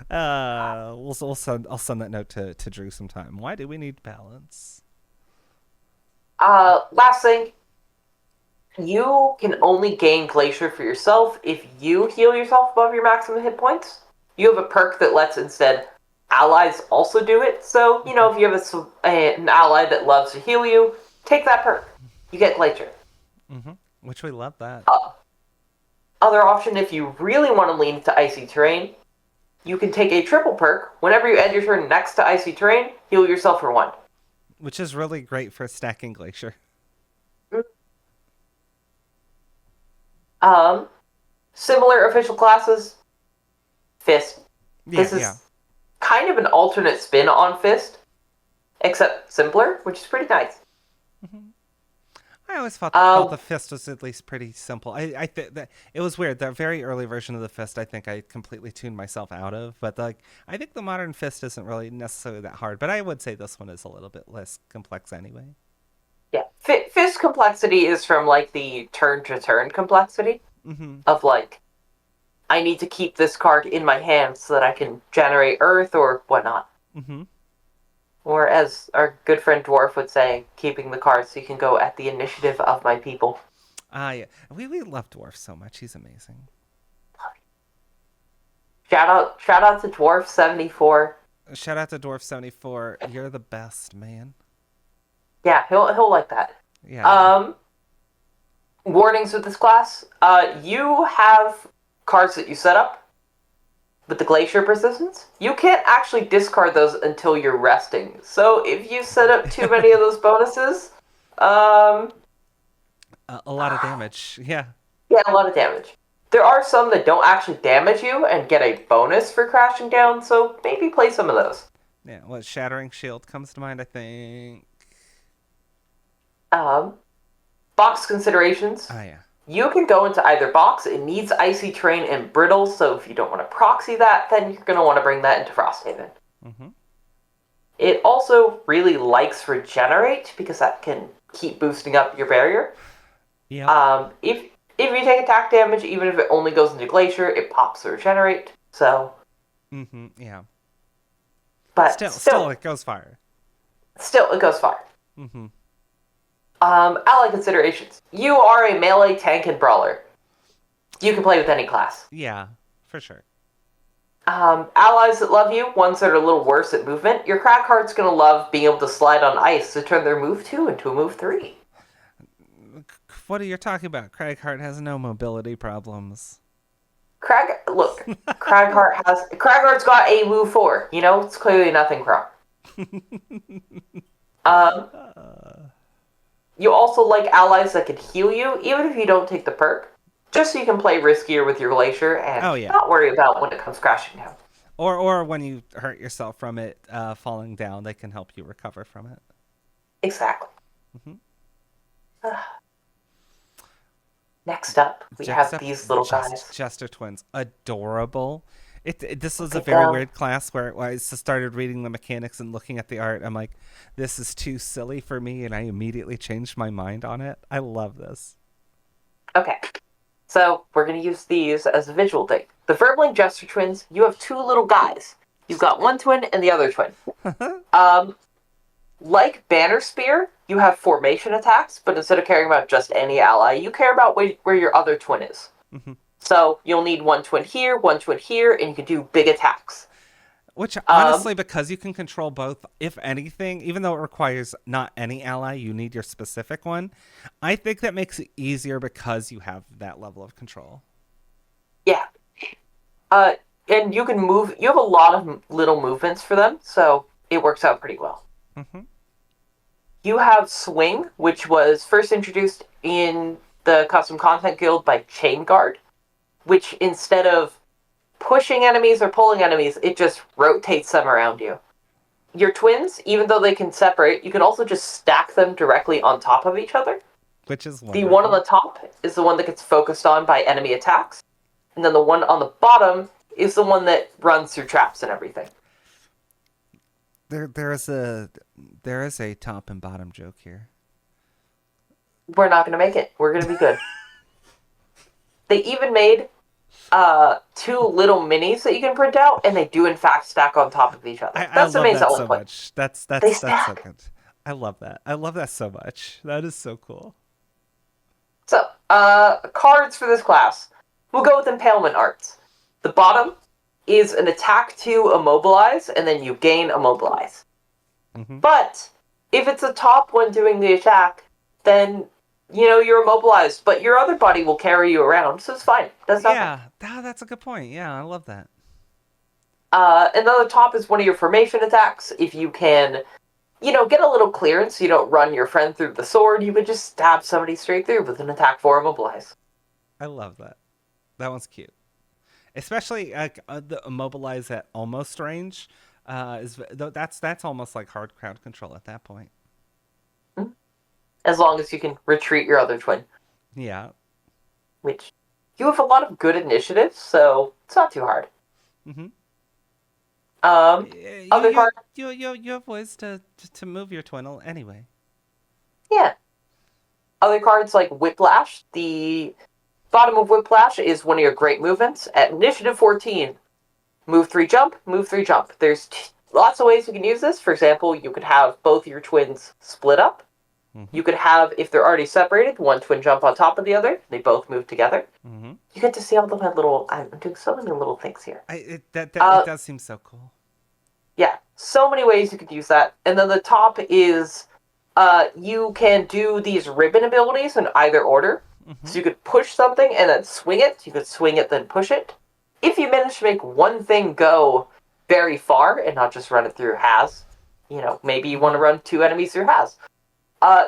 I'll send that note to Drew sometime. Why do we need balance? Last thing, you can only gain Glacier for yourself if you heal yourself above your maximum hit points. You have a perk that lets instead allies also do it. So, if you have an ally that loves to heal you, take that perk. You get Glacier. Mm-hmm. Which we love that. Other option, if you really want to lean into Icy Terrain, you can take a triple perk. Whenever you end your turn next to Icy Terrain, heal yourself for 1. Which is really great for stacking Glacier. Similar official classes, Fist. This is kind of an alternate spin on Fist, except simpler, which is pretty nice. Mm-hmm. I always felt the Fist was at least pretty simple. I think that it was weird. The very early version of the Fist, I think I completely tuned myself out of. But I think the modern Fist isn't really necessarily that hard. But I would say this one is a little bit less complex anyway. Yeah, Fist complexity is from the turn-to-turn complexity of I need to keep this card in my hand so that I can generate Earth or whatnot. Mm-hmm. Or as our good friend Dwarf would say, keeping the card so you can go at the initiative of my people. Yeah. We love Dwarf so much. He's amazing. Shout out to Dwarf74. Shout out to Dwarf74. You're the best, man. Yeah, he'll like that. Yeah. Warnings with this class. You have cards that you set up with the Glacier persistence. You can't actually discard those until you're resting. So if you set up too many of those bonuses, a lot of damage. Yeah. Yeah, a lot of damage. There are some that don't actually damage you and get a bonus for crashing down, so maybe play some of those. Yeah, Shattering Shield comes to mind, I think. Box considerations. Oh, yeah. You can go into either box. It needs Icy Terrain and Brittle, so if you don't want to proxy that, then you're going to want to bring that into Frosthaven. Mm-hmm. It also really likes Regenerate, because that can keep boosting up your barrier. Yeah. If you take attack damage, even if it only goes into Glacier, it pops the Regenerate, so... Mm-hmm, yeah. But still, it goes far. Still, it goes far. Mm-hmm. Ally considerations. You are a melee tank and brawler. You can play with any class. Yeah, for sure. Allies that love you, ones that are a little worse at movement, your crack heart's going to love being able to slide on ice to turn their move 2 into a move 3. What are you talking about? Cragheart has no mobility problems. Cragheart's got a move 4. It's clearly nothing wrong. You also like allies that can heal you, even if you don't take the perk, just so you can play riskier with your Glacier and not worry about when it comes crashing down. Or when you hurt yourself from it falling down, they can help you recover from it. Exactly. Mm-hmm. Next up, we have these little guys. Jester Twins. Adorable. This was a very weird class where I started reading the mechanics and looking at the art. I'm like, this is too silly for me, and I immediately changed my mind on it. I love this. Okay, so we're going to use these as a visual thing. The Verbling Jester Twins, you have 2 little guys. You've got one twin and the other twin. Like Banner Spear, you have formation attacks, but instead of caring about just any ally, you care about where your other twin is. Mm-hmm. So you'll need one twin here, and you can do big attacks. Which, honestly, because you can control both, if anything, even though it requires not any ally, you need your specific one, I think that makes it easier because you have that level of control. Yeah. And you can move, you have a lot of little movements for them, so it works out pretty well. Mm-hmm. You have Swing, which was first introduced in the Custom Content Guild by Chain Guard, which instead of pushing enemies or pulling enemies, it just rotates them around you. Your twins, even though they can separate, you can also just stack them directly on top of each other. Which is wonderful. The one on the top is the one that gets focused on by enemy attacks, and then the one on the bottom is the one that runs through traps and everything. There is a top and bottom joke here. We're not going to make it. We're going to be good. They even made 2 little minis that you can print out, and they do in fact stack on top of each other. That's the main selling point. Much. That's so good. I love that. I love that so much. That is so cool. So, cards for this class. We'll go with Impalement Arts. The bottom is an attack to immobilize, and then you gain immobilize. Mm-hmm. But if it's a top one doing the attack, then you're immobilized, but your other buddy will carry you around, so it's fine. That's nothing. Yeah, that's a good point. Yeah, I love that. And then the top is one of your formation attacks. If you can, get a little clearance so you don't run your friend through the sword, you could just stab somebody straight through with an attack for immobilize. I love that. That one's cute. Especially the immobilize at almost range. That's almost like hard crowd control at that point. As long as you can retreat your other twin. Yeah. Which, you have a lot of good initiatives, so it's not too hard. Mm-hmm. Other card. You have ways to move your twin anyway. Yeah. Other cards like Whiplash. The bottom of Whiplash is one of your great movements. At initiative 14, move 3 jump, move 3 jump. There's lots of ways you can use this. For example, you could have both your twins split up. Mm-hmm. You could have, if they're already separated, one twin jump on top of the other. They both move together. Mm-hmm. You get to see all the little... I'm doing so many little things here. It does seem so cool. Yeah, so many ways you could use that. And then the top is you can do these ribbon abilities in either order. Mm-hmm. So you could push something and then swing it. You could swing it, then push it. If you manage to make one thing go very far and not just run it through Has, maybe you want to run 2 enemies through Has.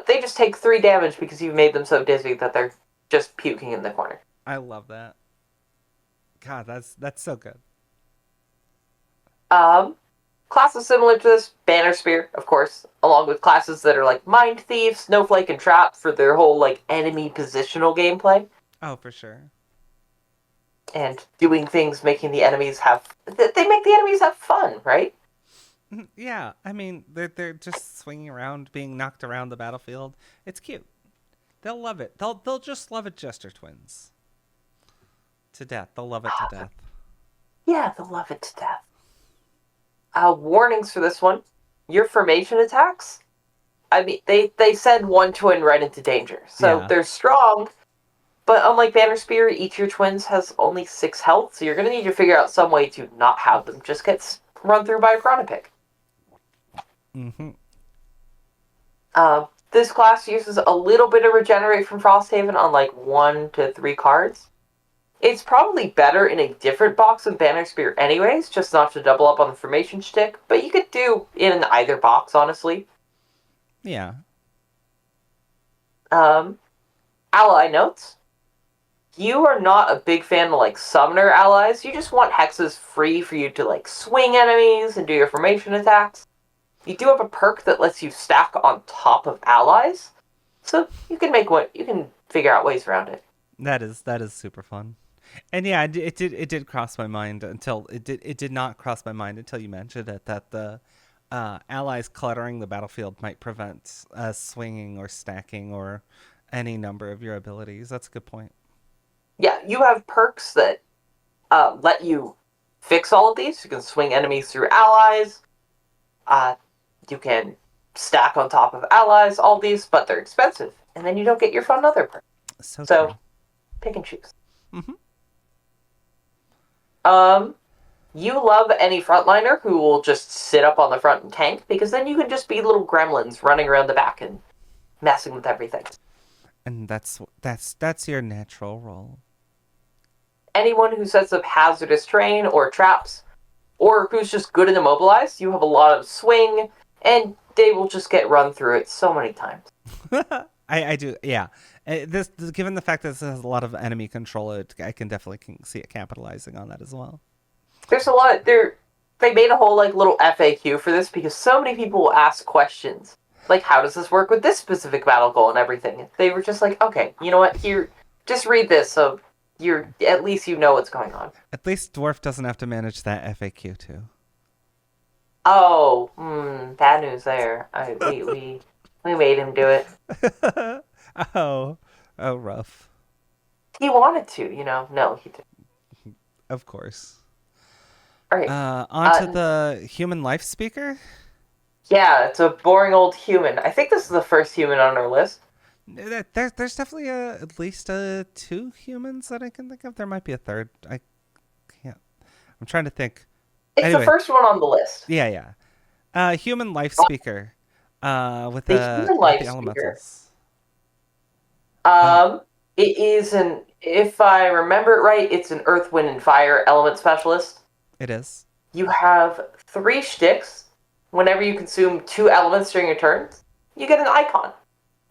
They just take 3 damage because you've made them so dizzy that they're just puking in the corner. I love that. God, that's so good. Classes similar to this, Banner Spear, of course, along with classes that are like Mind Thief, Snowflake, and Trap for their whole enemy positional gameplay. Oh, for sure. And doing things, making the enemies they make the enemies have fun, right? Yeah, I mean, they're just swinging around, being knocked around the battlefield. It's cute. They'll love it. They'll just love it, Jester Twins. To death. They'll love it to death. Yeah, they'll love it to death. Warnings for this one. Your formation attacks, I mean, they send one twin right into danger. So they're strong, but unlike Banner Spear, each of your twins has only 6 health, so you're going to need to figure out some way to not have them just get run through by a Chronopick. Mm-hmm. This class uses a little bit of Regenerate from Frosthaven on 1 to 3 cards. It's probably better in a different box than Banner Spear anyways, just not to double up on the formation shtick, but you could do in either box, honestly. Yeah. Ally notes. You are not a big fan of summoner allies, you just want hexes free for you to swing enemies and do your formation attacks. You do have a perk that lets you stack on top of allies, so you can figure out ways around it. That is super fun. And yeah, it did cross my mind until it did not cross my mind until you mentioned it, that the allies cluttering the battlefield might prevent swinging or stacking or any number of your abilities. That's a good point. Yeah, you have perks that let you fix all of these. You can swing enemies through allies. You can stack on top of allies, all these, but they're expensive. And then you don't get your fun other perks. So pick and choose. Mm-hmm. You love any frontliner who will just sit up on the front and tank, because then you can just be little gremlins running around the back and messing with everything. And that's your natural role. Anyone who sets up hazardous terrain or traps, or who's just good at immobilize, you have a lot of swing, and they will just get run through it so many times. I do, yeah. This, given the fact that this has a lot of enemy control, I can definitely see it capitalizing on that as well. There's a lot. They made a whole little FAQ for this because so many people will ask questions like, "How does this work with this specific battle goal and everything?" They were just like, "Okay, you know what? Here, just read this, so at least you know what's going on. At least Dwarf doesn't have to manage that FAQ too. Oh, bad news there. We made him do it. Oh, rough. He wanted to, No, he didn't. Of course. All right. On to the human Lifespeaker. Yeah, it's a boring old human. I think this is the first human on our list. There's definitely at least 2 humans that I can think of. There might be a third. I can't. I'm trying to think. It's the first one on the list. Yeah. Human Lifespeaker. With the elementals. It is if I remember it right, it's an Earth, Wind, and Fire element specialist. It is. You have 3 shticks. Whenever you consume 2 elements during your turn, you get an icon,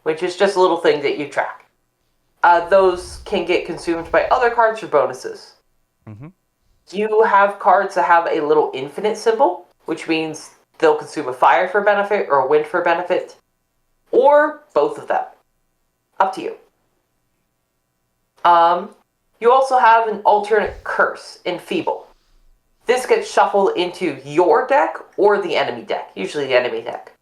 which is just a little thing that you track. Those can get consumed by other cards for bonuses. Mm-hmm. You have cards that have a little infinite symbol, which means they'll consume a fire for benefit or a wind for benefit, or both of them. Up to you. You also have an alternate curse, Enfeeble. This gets shuffled into your deck or the enemy deck, usually the enemy deck.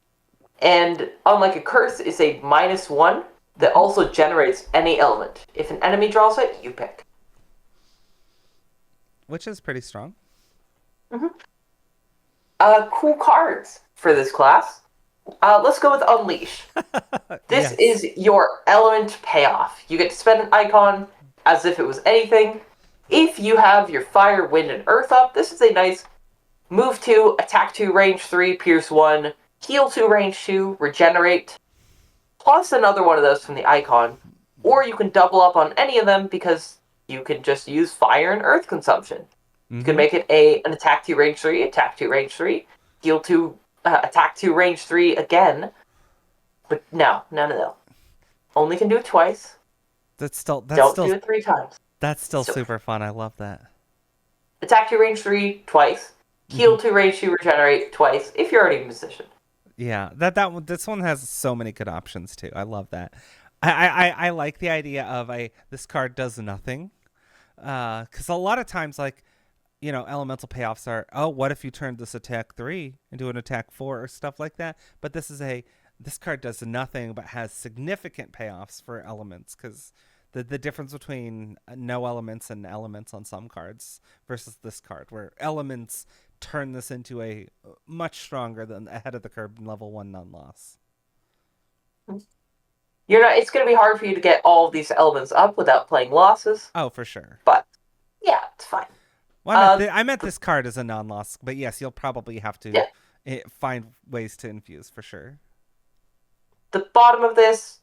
And unlike a curse, it's a -1 that also generates any element. If an enemy draws it, you pick. Which is pretty strong. Mm-hmm. Cool cards for this class. Let's go with Unleash. This is your element payoff. You get to spend an icon as if it was anything. If you have your Fire, Wind, and Earth up, this is a nice move 2, attack 2, range 3, pierce 1, heal 2, range 2, regenerate, plus another one of those from the icon. Or you can double up on any of them because you can just use Fire and Earth consumption. Mm-hmm. You can make it an attack 2, range 3, attack 2, range 3, heal 2, attack 2, range 3 again. But no. Only can do it twice. Don't do it 3 times. That's still super fun. I love that. Attack 2, range 3 twice. Heal 2, range 2, regenerate twice. If you're already a musician. Yeah, this one has so many good options too. I love that. I like the idea of this card does nothing, because a lot of times elemental payoffs are, oh, what if you turned this attack 3 into an attack 4 or stuff like that. But this card does nothing but has significant payoffs for elements, because the difference between no elements and elements on some cards versus this card, where elements turn this into a much stronger than ahead of the curve level 1 non-loss. It's going to be hard for you to get all of these elements up without playing losses. Oh, for sure. But yeah, it's fine. Well, I meant this card as a non-loss, but yes, you'll probably have to find ways to infuse for sure. The bottom of this,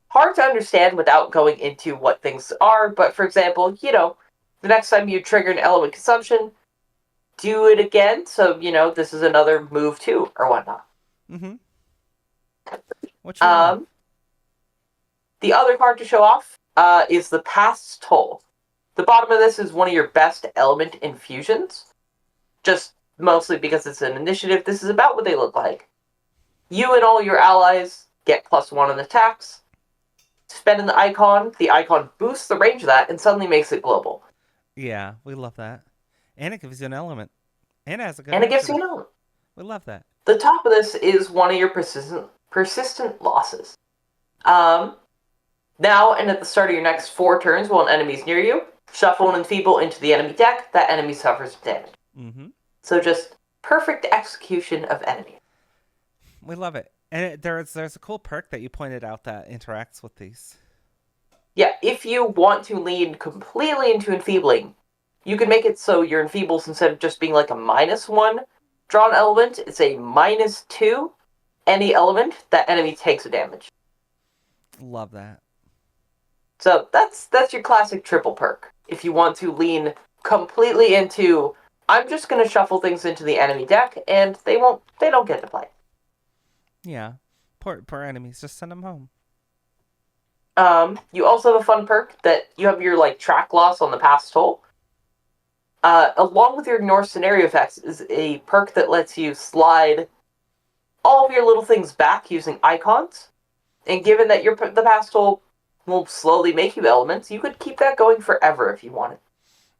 hard to understand without going into what things are, but for example, the next time you trigger an element consumption, do it again, so, this is another move 2 or whatnot. Mm-hmm. The other card to show off is the Past's Toll. The bottom of this is one of your best element infusions, just mostly because it's an initiative. This is about what they look like. You and all your allies get +1 on attacks. Spending the icon boosts the range of that and suddenly makes it global. Yeah, we love that. And it gives you an element. And it has a good. And it gives you an element. We love that. The top of this is one of your persistent losses. Now, and at the start of your next 4 turns while an enemy's near you, shuffle and enfeeble into the enemy deck. That enemy suffers damage. Mm-hmm. So just perfect execution of enemy. We love it. And there's a cool perk that you pointed out that interacts with these. Yeah, if you want to lean completely into enfeebling, you can make it so your enfeebles, instead of just being like a -1 drawn element, it's a -2 any element that enemy takes a damage. Love that. So that's your classic triple perk. If you want to lean completely into, I'm just going to shuffle things into the enemy deck, and they don't get to play. Yeah, poor enemies. Just send them home. You also have a fun perk that you have your track loss on the Past Toll. Along with your ignore scenario effects is a perk that lets you slide all of your little things back using icons. And given that the Past Toll will slowly make you elements. You could keep that going forever if you wanted.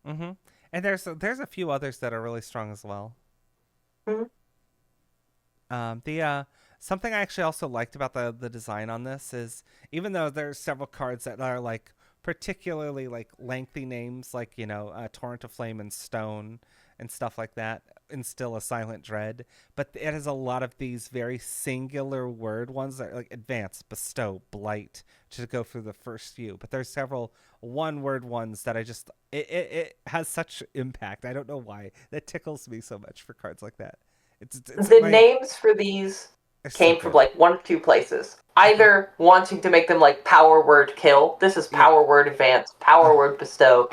Mm-hmm. And there's a few others that are really strong as well. Mm-hmm. The something I actually also liked about the design on this is even though there's several cards that are like particularly like lengthy names, like Torrent of Flame and Stone and stuff like that, instill a silent dread, but it has a lot of these very singular word ones that are like advance, bestow, blight to go through the first few. But there's several one word ones that I just it has such impact. I don't know why that tickles me so much for cards like that. It's The names for these so came from good. like one of two places. Either wanting to make them like power word kill, this is Yeah. power word advance, power word bestow,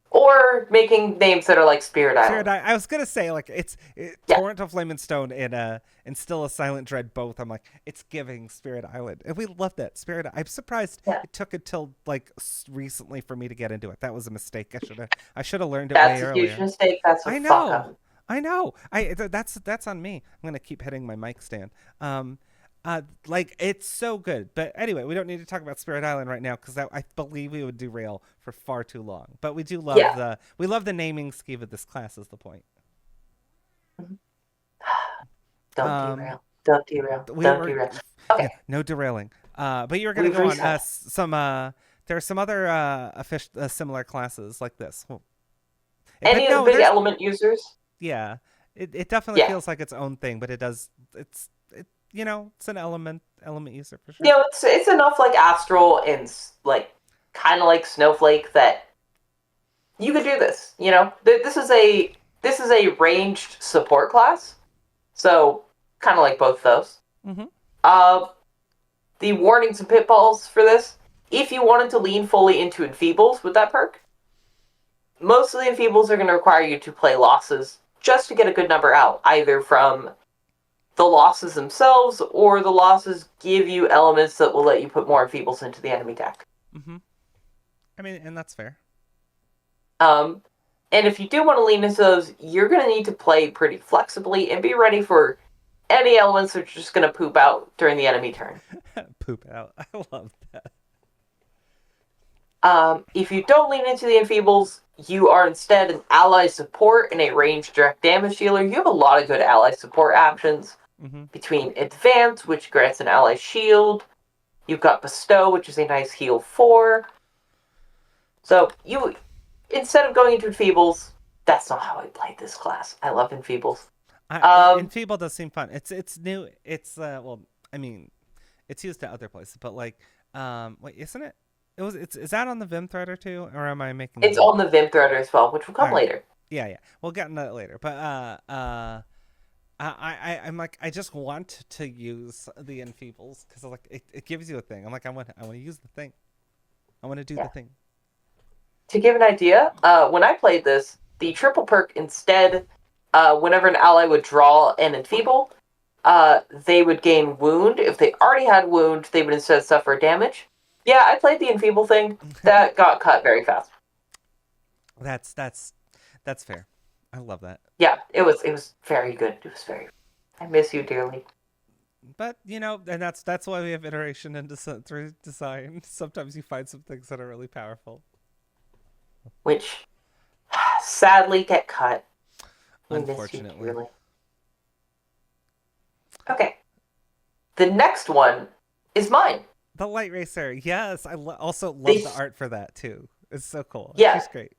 or making names that are like Spirit Spirit, Island. I was gonna say like Yeah, Torrent of Flame and Stone and still a Silent Dread both. I'm like it's giving Spirit Island, and we love that Spirit. I'm surprised yeah. it took until like recently for me to get into it. That was a mistake. I should have learned it way That's a huge earlier. mistake. That's a I fuck know, up. I know. That's on me. I'm gonna keep hitting my mic stand. Like it's so good. But anyway, we don't need to talk about Spirit Island right now because I believe we would derail for far too long. But we do love Yeah. the naming scheme of this class is the point. Don't Um, derail. Don't derail. we Don't were derail. yeah, Okay, no derailing. But you were gonna we've go on reset. some there are some other similar classes like this. Well, Any but of the no, big there's element users? yeah, it definitely Yeah. feels like its own thing, but it's an element user for You sure. know, it's enough like Astral and like kind of like Snowflake that you could do this. You know, this is a ranged support class, so kind of like both those. Mm-hmm. Uh, the warnings and pitfalls for this: if you wanted to lean fully into Enfeebles with that perk, most of the Enfeebles are going to require you to play losses just to get a good number out, either from the losses themselves or the losses give you elements that will let you put more Enfeebles into the enemy deck. Mm-hmm. I mean, and that's fair. Um, and if you do want to lean into those, you're going to need to play pretty flexibly and be ready for any elements that are just going to poop out during the enemy turn. Poop out. I love that. If you don't lean into the Enfeebles, you are instead an ally support and a ranged direct damage dealer. You have a lot of good ally support options Mm-hmm. between Advance, which grants an ally shield. You've got Bestow, which is a nice heal 4. So you, instead of going into Enfeebles, that's not how I played this class. I love Enfeebles. Enfeeble does seem fun. It's new. It's well, I mean, it's used at other places, but like, wait, isn't it? Is that on the Vimthreader too, or am I making that It's up? on the Vimthreader as well, which will All come right. later. Yeah, we'll get into that later. But I'm like, I just want to use the Enfeebles because like it gives you a thing. I'm like, I want to use the thing. I want to do Yeah. the thing. To give an idea, when I played this, the triple perk instead, whenever an ally would draw an Enfeeble, they would gain Wound. If they already had Wound, they would instead suffer damage. Yeah, I played the Enfeeble thing. That got cut very fast. That's fair. I love that. Yeah, it was very good. It was very. I miss you dearly. But and that's why we have iteration and through design. Sometimes you find some things that are really powerful. Which sadly get cut. We miss you Unfortunately. dearly. Okay. The next one is mine. The Lightracer, yes. I also love They, the art for that too. It's so cool. yeah, She's great.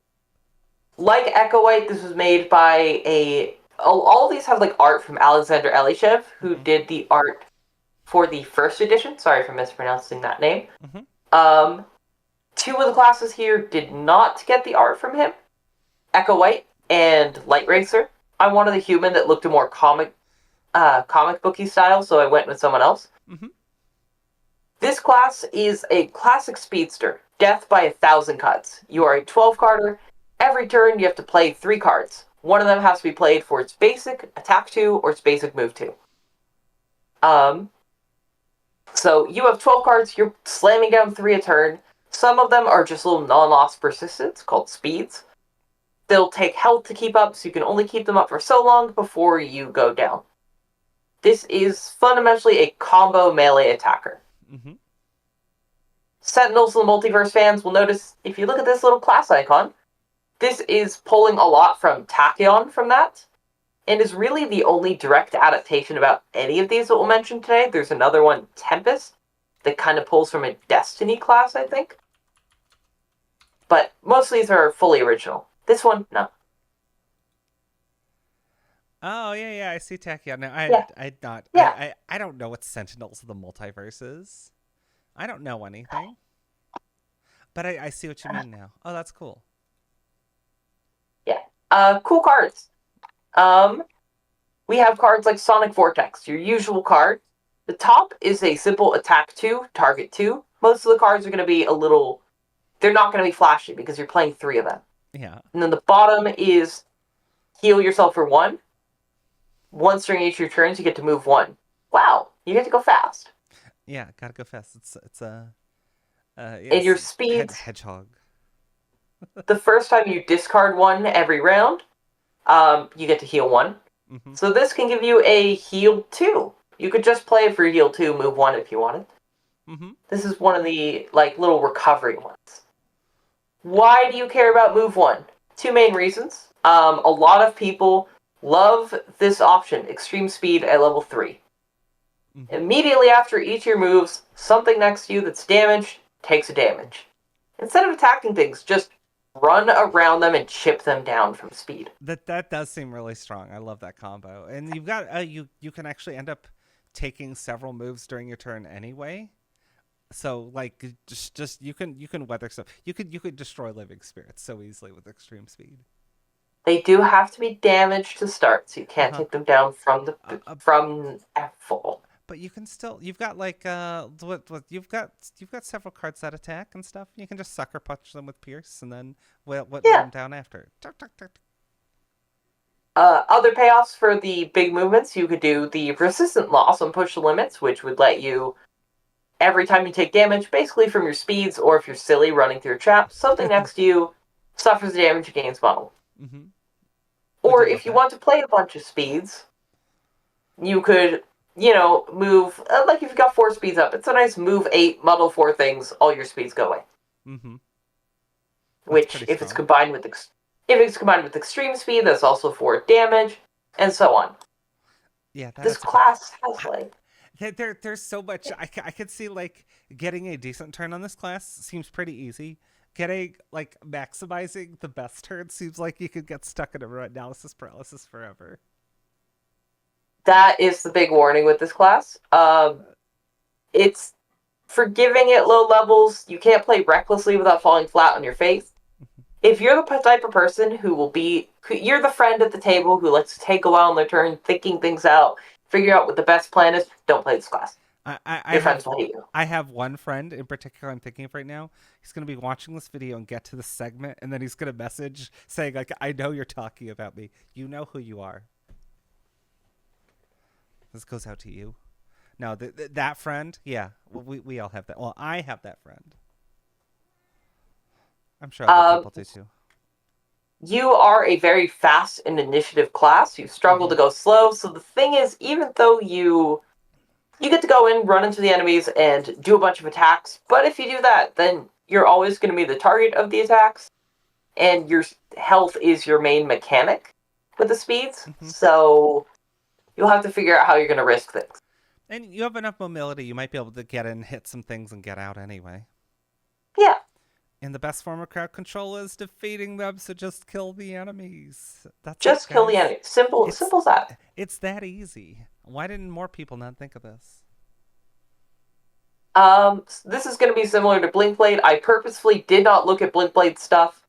like Echowight, this was made by a. All of these have like art from Alexander Elishev, who Mm-hmm. did the art for the first edition. Sorry for mispronouncing that name. Mm-hmm. Two of the classes here did not get the art from him. Echowight and Lightracer. I wanted a human that looked a more comic booky style, so I went with someone else. Mm-hmm. This class is a classic speedster, death by 1,000 cuts. You are a 12-carder. Every turn you have to play 3 cards. One of them has to be played for its basic attack 2 or its basic move 2. So you have 12 cards, you're slamming down 3 a turn. Some of them are just little non-loss persistents called speeds. They'll take health to keep up, so you can only keep them up for so long before you go down. This is fundamentally a combo melee attacker. Mm-hmm. Sentinels and the Multiverse fans will notice, if you look at this little class icon, this is pulling a lot from Tachyon from that, and is really the only direct adaptation about any of these that we'll mention today. There's another one, Tempest, that kind of pulls from a Destiny class, I think. But most of these are fully original. This one, no. Oh yeah, I see Tachyon now. I don't know what Sentinels of the Multiverse is. I don't know anything. But I see what you mean now. Oh, that's cool. Yeah. Cool cards. We have cards like Sonic Vortex, your usual card. The top is a simple attack 2, target 2. Most of the cards are going to be a little... They're not going to be flashy because you're playing 3 of them. Yeah. And then the bottom is heal yourself for 1. Once during each of your turns, you get to move 1. Wow, you get to go fast. Yeah, gotta go fast. It's a... and your speeds... Hedgehog. The first time you discard 1 every round, you get to heal 1. Mm-hmm. So this can give you a heal 2. You could just play it for heal 2, move 1 if you wanted. Mm-hmm. This is one of the little recovery ones. Why do you care about move 1? 2 main reasons. A lot of people love this option, extreme speed at level 3. Mm-hmm. Immediately after each of your moves, something next to you that's damaged takes a damage. Instead of attacking things, just run around them and chip them down from speed. That does seem really strong. I love that combo. And you've got you can actually end up taking several moves during your turn anyway. So just you can weather stuff. You could destroy living spirits so easily with extreme speed. They do have to be damaged to start, so you can't take them down from from full. But you can still. You've got you've got several cards that attack and stuff. You can just sucker punch them with Pierce and then let them down after. Other payoffs for the big movements, you could do the persistent loss on push the limits, which would let you, every time you take damage, basically from your speeds, or if you're silly running through a trap, something next to you suffers the damage it gains model. Mm-hmm. Or if you want to play a bunch of speeds, you could, move, if you've got 4 speeds up, it's a nice move 8, muddle 4 things, all your speeds go away. Mm-hmm. Which, if it's combined with extreme speed, that's also 4 damage, and so on. Yeah, this class has there's so much. I could see getting a decent turn on this class seems pretty easy. Getting maximizing the best turn seems like you could get stuck in a analysis paralysis forever. That is the big warning with this class. It's forgiving at low levels. You can't play recklessly without falling flat on your face. If you're the type of person you're the friend at the table who likes to take a while on their turn, thinking things out, figure out what the best plan is, don't play this class. Your friends will hate you. I have one friend in particular I'm thinking of right now. He's going to be watching this video and get to this segment, and then he's going to message saying, I know you're talking about me. You know who you are. This goes out to you. No, that friend, yeah, we all have that. Well, I have that friend. I'm sure other people do too. You are a very fast and initiative class. You struggle to go slow. So the thing is, even though you get to go in, run into the enemies, and do a bunch of attacks, but if you do that, then you're always going to be the target of the attacks, and your health is your main mechanic with the speeds. Mm-hmm. So you'll have to figure out how you're going to risk things. And you have enough mobility, you might be able to get in, hit some things, and get out anyway. Yeah. And the best form of crowd control is defeating them, so just kill the enemies. Just kill the enemies. Simple as that. It's that easy. Why didn't more people not think of this? This is going to be similar to Blinkblade. I purposefully did not look at Blinkblade stuff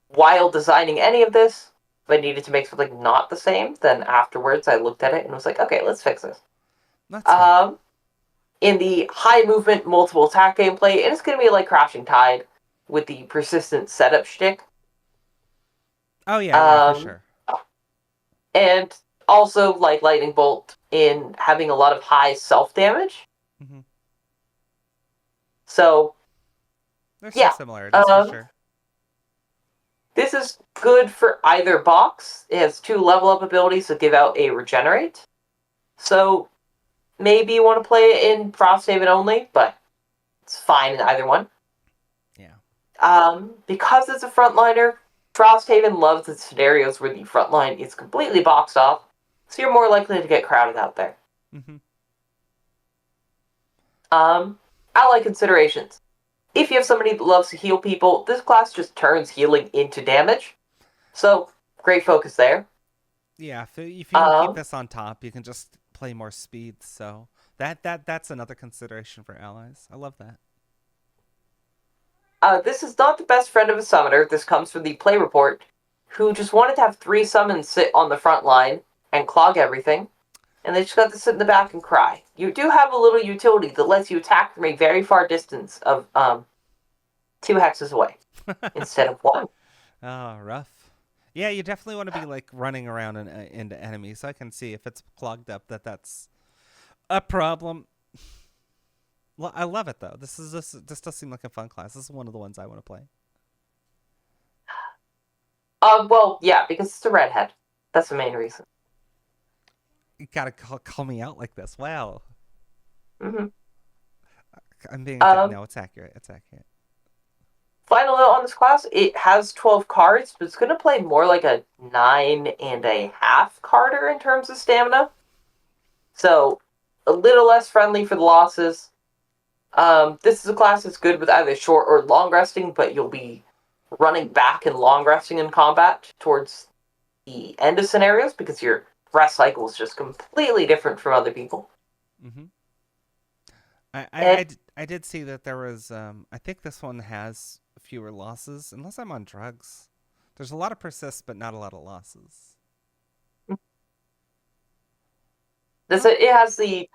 while designing any of this. If I needed to make something not the same, then afterwards I looked at it and was like, okay, let's fix this. In the high movement, multiple attack gameplay, and it's going to be like Crashing Tide with the persistent setup shtick. Oh yeah, for sure. And also like Lightning Bolt in having a lot of high self-damage. Mm-hmm. So, there's some similarities for sure. This is good for either box. It has 2 level up abilities that give out a regenerate. So, maybe you want to play it in Frosthaven only, but it's fine in either one. Because it's a frontliner, Frosthaven loves the scenarios where the front line is completely boxed off, so you're more likely to get crowded out there. Mm-hmm. Ally considerations. If you have somebody that loves to heal people, this class just turns healing into damage. So, great focus there. Yeah, if you can keep this on top, you can just play more speed. So that's another consideration for allies. I love that. This is not the best friend of a summoner. This comes from the play report, who just wanted to have 3 summons sit on the front line and clog everything, and they just got to sit in the back and cry. You do have a little utility that lets you attack from a very far distance of 2 hexes away instead of 1. Oh, rough. Yeah, you definitely want to be like running around into enemies. So I can see if it's clogged up that's a problem. Well, I love it though. This does seem like a fun class. This is one of the ones I want to play. Well, yeah, because it's a redhead. That's the main reason. You gotta call me out like this. Wow. Mm-hmm. I'm being no, it's accurate. It's accurate. Final note on this class, it has 12 cards, but it's going to play more like a 9.5 carder in terms of stamina. So, a little less friendly for the losses. This is a class that's good with either short or long resting, but you'll be running back and long resting in combat towards the end of scenarios because your rest cycle is just completely different from other people. Mm-hmm. I did see that there was, I think this one has fewer losses, unless I'm on drugs. There's a lot of persists, but not a lot of losses. It has the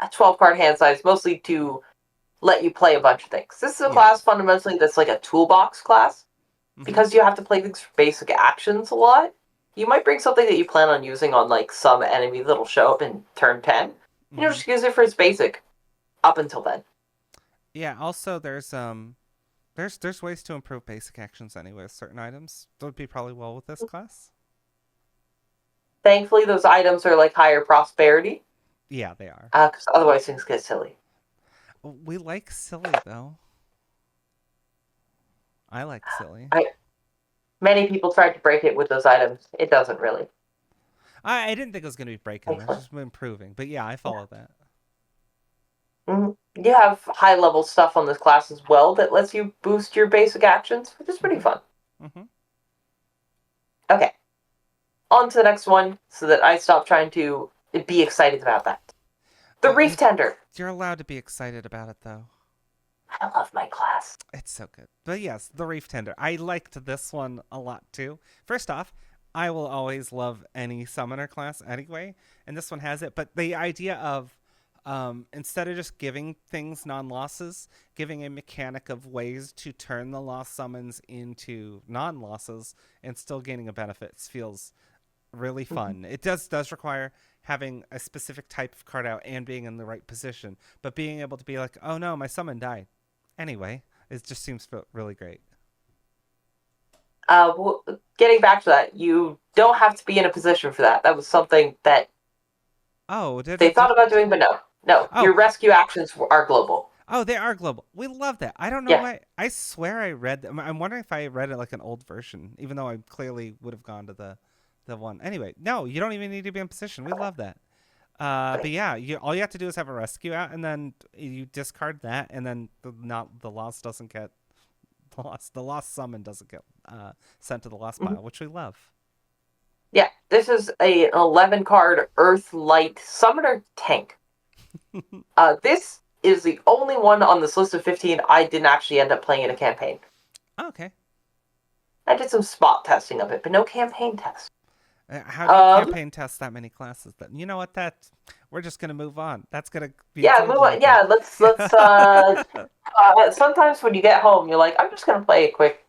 12-card hand size, mostly to let you play a bunch of things. This is a class fundamentally that's like a toolbox class. Mm-hmm. Because you have to play these basic actions a lot. You might bring something that you plan on using on like some enemy that'll show up in turn 10. Mm-hmm. You know, just use it for its basic up until then. Yeah, also there's ways to improve basic actions anyway. Certain items that would be probably well with this class. Thankfully, those items are like higher prosperity. Yeah, they are. Because otherwise things get silly. We like silly, though. I like silly. Many people tried to break it with those items. It doesn't really. I didn't think it was going to be breaking. It was just improving. But yeah, I follow that. Mm-hmm. You have high-level stuff on this class as well that lets you boost your basic actions, which is pretty fun. Mm-hmm. Okay. On to the next one so that I stop trying to be excited about that. The Reeftender. You're allowed to be excited about it, though. I love my class. It's so good. But yes, the Reeftender. I liked this one a lot, too. First off, I will always love any summoner class anyway, and this one has it. But the idea of instead of just giving things non-losses, giving a mechanic of ways to turn the lost summons into non-losses and still gaining a benefit feels really fun. Mm-hmm. It does require having a specific type of card out and being in the right position, but being able to be like, oh no, my summon died. Anyway, it just seems really great. Well, getting back to that, you don't have to be in a position for that. That was something that they thought about doing, but no. Your rescue actions are global. Oh, they are global. We love that. I don't know why. I swear I read them. I'm wondering if I read it like an old version, even though I clearly would have gone to the one. Anyway, no, you don't even need to be in position. We love that. But yeah, all you have to do is have a rescue out, and then you discard that, and then the lost doesn't get lost. The lost summon doesn't get sent to the lost pile, which we love. Yeah, this is an 11-card Earth Light Summoner tank. This is the only one on this list of 15 I didn't actually end up playing in a campaign. Oh, okay. I did some spot testing of it, but no campaign test. How do you campaign test that many classes then? You know what? We're just gonna move on. That's gonna be move on. Yeah, let's sometimes when you get home, you're like, I'm just gonna play a quick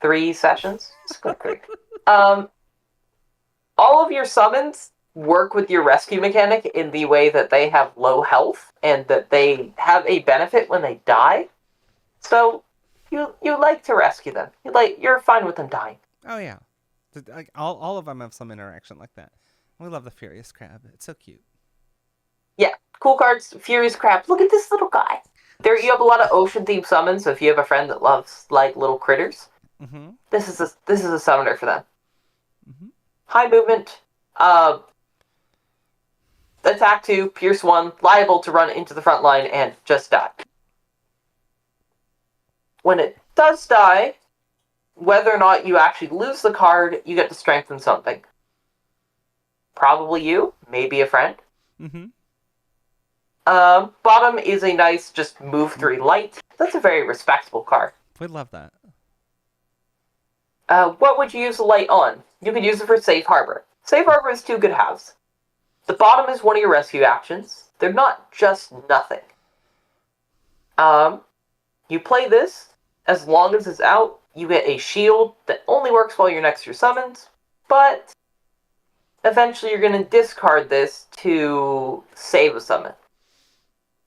3 sessions. It's quick. All of your summons work with your rescue mechanic in the way that they have low health and that they have a benefit when they die. So you like to rescue them. You're fine with them dying. Oh yeah. Like all of them have some interaction like that. We love the Furious Crab. It's so cute. Yeah, cool cards. Furious Crab. Look at this little guy. There you have a lot of ocean-themed summons, so if you have a friend that loves, like, little critters, this is a summoner for them. High movement, attack 2, pierce 1, liable to run into the front line and just die. When it does die, whether or not you actually lose the card, you get to strengthen something. Probably you, maybe a friend. Bottom is a nice, just move 3 light. That's a very respectable card. We love that. What would you use the light on? You could use it for Safe Harbor. Safe Harbor is 2 good halves. The bottom is one of your rescue actions. They're not just nothing. You play this, as long as it's out, you get a shield that only works while you're next to your summons, but eventually you're going to discard this to save a summon.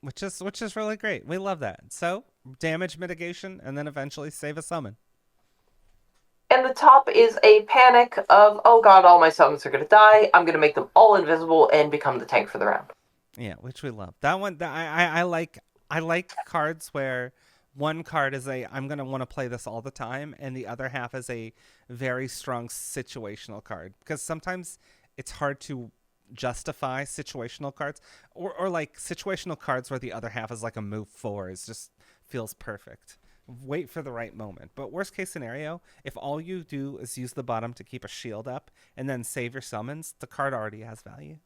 Which is really great. We love that. So, damage mitigation, and then eventually save a summon. And the top is a panic of, oh god, all my summons are going to die. I'm going to make them all invisible and become the tank for the round. Yeah, which we love. That one, I like cards where one card is I'm going to want to play this all the time, and the other half is a very strong situational card. Because sometimes it's hard to justify situational cards, or like situational cards where the other half is like a move 4 is just feels perfect. Wait for the right moment. But worst case scenario, if all you do is use the bottom to keep a shield up and then save your summons, the card already has value.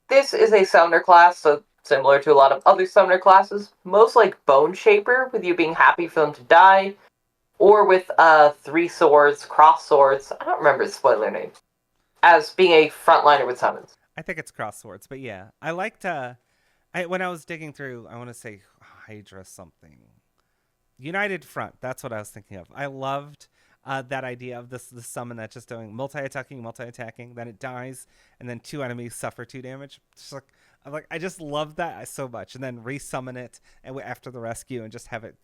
This is a summoner class, so similar to a lot of other summoner classes, most like Bone Shaper, with you being happy for them to die, or with 3 swords, cross swords, I don't remember the spoiler name, as being a frontliner with summons. I think it's cross swords, but yeah. I liked, when I was digging through, I want to say Hydra something. United Front, that's what I was thinking of. I loved that idea of the summon that's just doing multi-attacking, then it dies, and then 2 enemies suffer 2 damage. Just I just love that so much, and then resummon it after the rescue and just have it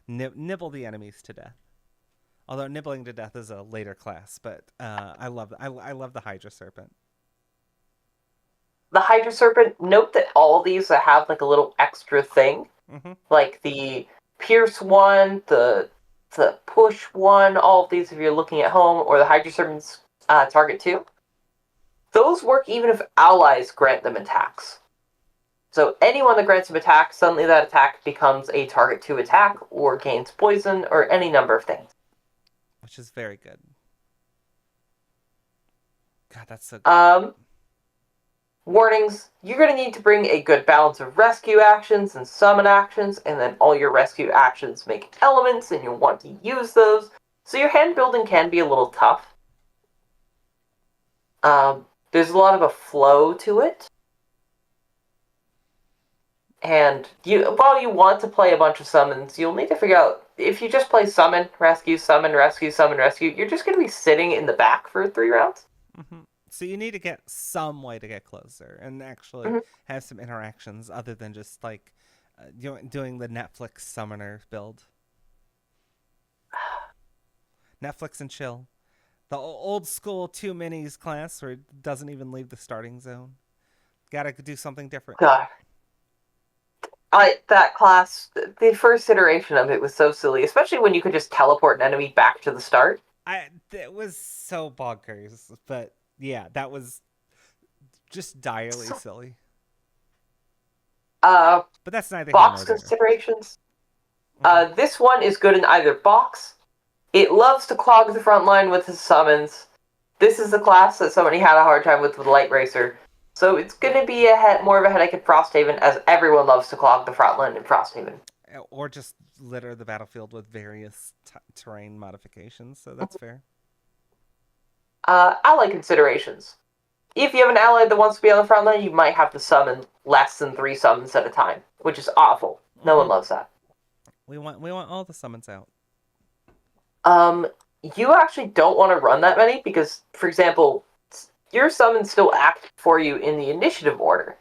nibble the enemies to death. Although nibbling to death is a later class, but I love the Hydra Serpent. The Hydra Serpent, note that all of these have like a little extra thing, like the Pierce one, the Push one, all of these if you're looking at home, or the Hydra Serpent's target 2. Those work even if allies grant them attacks. So anyone that grants them attacks, suddenly that attack becomes a target 2 attack, or gains poison, or any number of things. Which is very good. God, that's so good. Warnings, you're going to need to bring a good balance of rescue actions and summon actions, and then all your rescue actions make elements, and you'll want to use those. So your hand building can be a little tough. There's a lot of a flow to it. And while you want to play a bunch of summons, you'll need to figure out, if you just play summon, rescue, summon, rescue, summon, rescue, you're just going to be sitting in the back for 3 rounds. So you need to get some way to get closer and actually have some interactions other than just like doing the Netflix summoner build. Netflix and chill. The old school 2 minis class where it doesn't even leave the starting zone. Gotta do something different. God. That class, the first iteration of it was so silly, especially when you could just teleport an enemy back to the start. It was so bonkers, but yeah, that was just direly silly. But that's neither box considerations. This one is good in either box. It loves to clog the front line with his summons. This is the class that somebody had a hard time with Lightracer. So it's going to be more of a headache in Frosthaven, as everyone loves to clog the front line in Frosthaven. Or just litter the battlefield with various terrain modifications, so that's fair. Ally considerations. If you have an ally that wants to be on the front line, you might have to summon less than 3 summons at a time, which is awful. No one loves that. We want all the summons out. You actually don't want to run that many because, for example, your summons still act for you in the initiative order.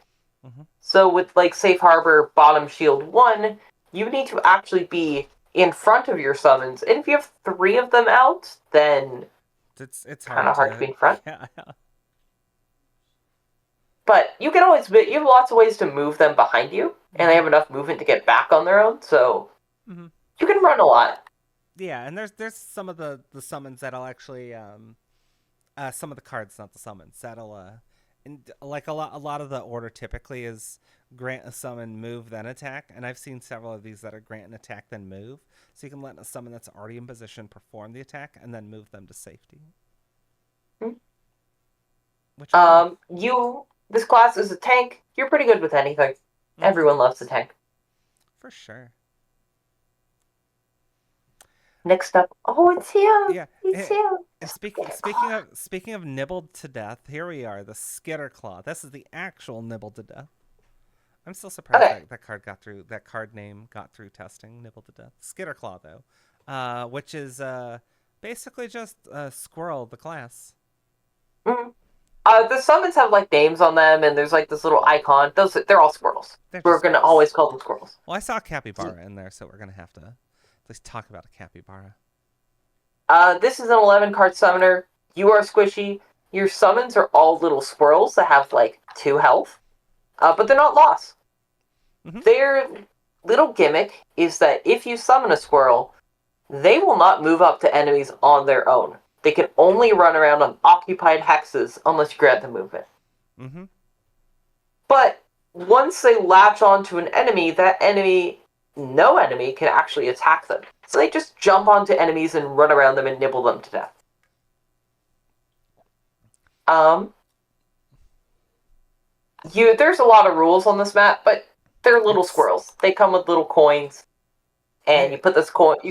So with like Safe Harbor, Bottom Shield 1, you need to actually be in front of your summons. And if you have 3 of them out, then it's kind of hard to be in front. Yeah. But you have lots of ways to move them behind you, and they have enough movement to get back on their own, so you can run a lot. Yeah, and there's some of the summons that'll actually some of the cards, not the summons, that'll like a lot of the order typically is grant a summon, move, then attack, and I've seen several of these that are grant an attack then move, so you can let a summon that's already in position perform the attack and then move them to safety. Which this class is a tank. You're pretty good with anything. Everyone loves the tank. For sure. Next up, it's him. Yeah, it's him. And speaking of nibbled to death, here we are, the Skitterclaw. This is the actual nibbled to death. I'm still surprised that card name got through testing. Nibbled to death. Skitterclaw though, which is basically just Squirrel, the class. The summons have like names on them, and there's like this little icon. They're all squirrels. We're gonna always call them squirrels. Well, I saw a capybara in there, so we're gonna have to at least talk about a capybara. This is an 11-card summoner. You are squishy. Your summons are all little squirrels that have like 2 health, but they're not lost. Their little gimmick is that if you summon a squirrel, they will not move up to enemies on their own. They can only run around on occupied hexes unless you grant them movement. But once they latch onto an enemy, no enemy can actually attack them. So they just jump onto enemies and run around them and nibble them to death. There's a lot of rules on this map, but they're little squirrels. They come with little coins, and you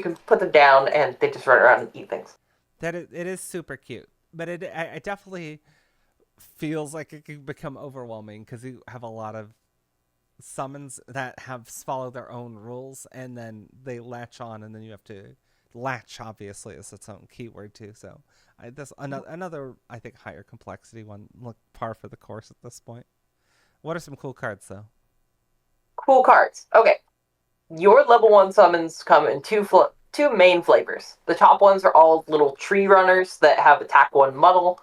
can put them down, and they just run around and eat things. It is super cute, but it definitely feels like it can become overwhelming because you have a lot of summons that follow their own rules, and then they latch on, and then you have to latch. Obviously, is its own keyword too. So another I think higher complexity one. Look, par for the course at this point. What are some cool cards though? Cool cards. Okay, your level 1 summons come in two main flavors. The top ones are all little tree runners that have attack 1 muddle.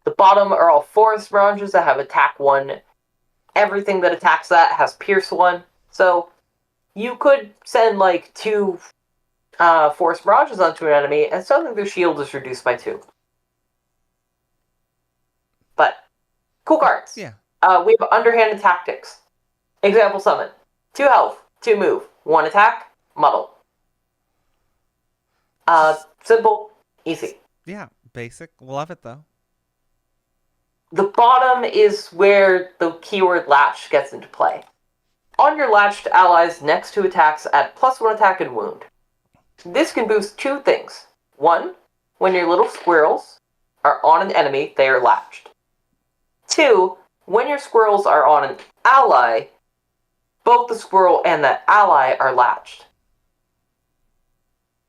The bottom are all forest mirages that have attack 1. Everything that attacks that has pierce 1. So you could send like 2 forest mirages onto an enemy, and suddenly their shield is reduced by 2. But cool cards. Yeah. We have underhanded tactics. Example summon: 2 health, 2 move, 1 attack, muddle. Simple, easy. Yeah, basic. Love it though. The bottom is where the keyword latch gets into play. On your latched allies next to attacks, add +1 attack and wound. This can boost 2 things. 1, when your little squirrels are on an enemy, they are latched. 2, when your squirrels are on an ally, both the squirrel and that ally are latched.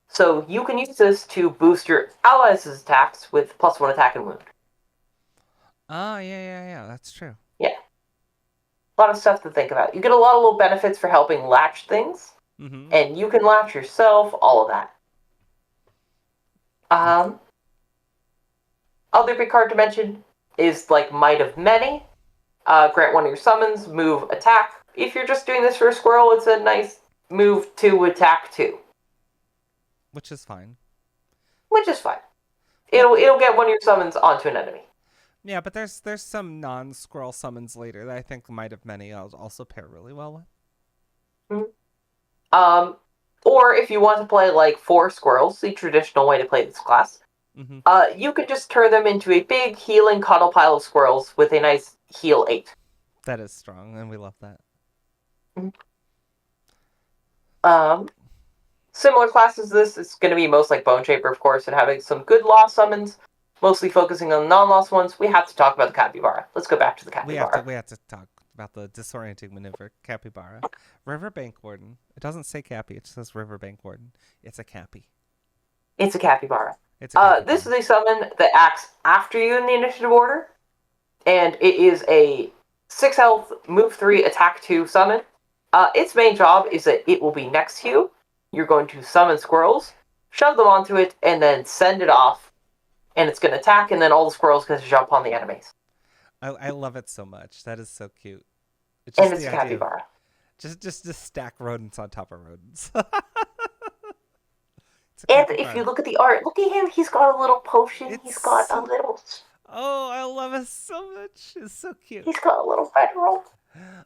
So you can use this to boost your allies' attacks with +1 attack and wound. Oh, yeah, that's true. Yeah. A lot of stuff to think about. You get a lot of little benefits for helping latch things, and you can latch yourself, all of that. Other big card to mention is like Might of Many. Grant 1 of your summons, move, attack. If you're just doing this for a squirrel, it's a nice move to attack 2. Which is fine. It'll get 1 of your summons onto an enemy. Yeah, but there's some non-squirrel summons later that I think Might of Many also pair really well with. Or if you want to play like 4 squirrels, the traditional way to play this class, you could just turn them into a big healing cuddle pile of squirrels with a nice heal 8. That is strong, and we love that. Similar classes to this, it's going to be most like Bone Shaper, of course, and having some good lost summons, mostly focusing on non-lost ones. We have to talk about the Capybara. Let's go back to the Capybara. We have to talk about the disorienting maneuver, Capybara. Riverbank Warden. It doesn't say Cappy, it says Riverbank Warden. It's a Cappy. It's a Capybara. This is a summon that acts after you in the initiative order, and it is a 6 health, move 3, attack 2 summon. Its main job is that it will be next to you. You're going to summon squirrels, shove them onto it, and then send it off. And it's going to attack, and then all the squirrels can jump on the enemies. I love it so much. That is so cute. It's And just it's the a idea of capybara. just stack rodents on top of rodents. It's a And creepy if you vibe. look at the art, look at him. He's got a little potion. It's He's got a so little. oh, I love it so much. It's so cute. He's got a little federal.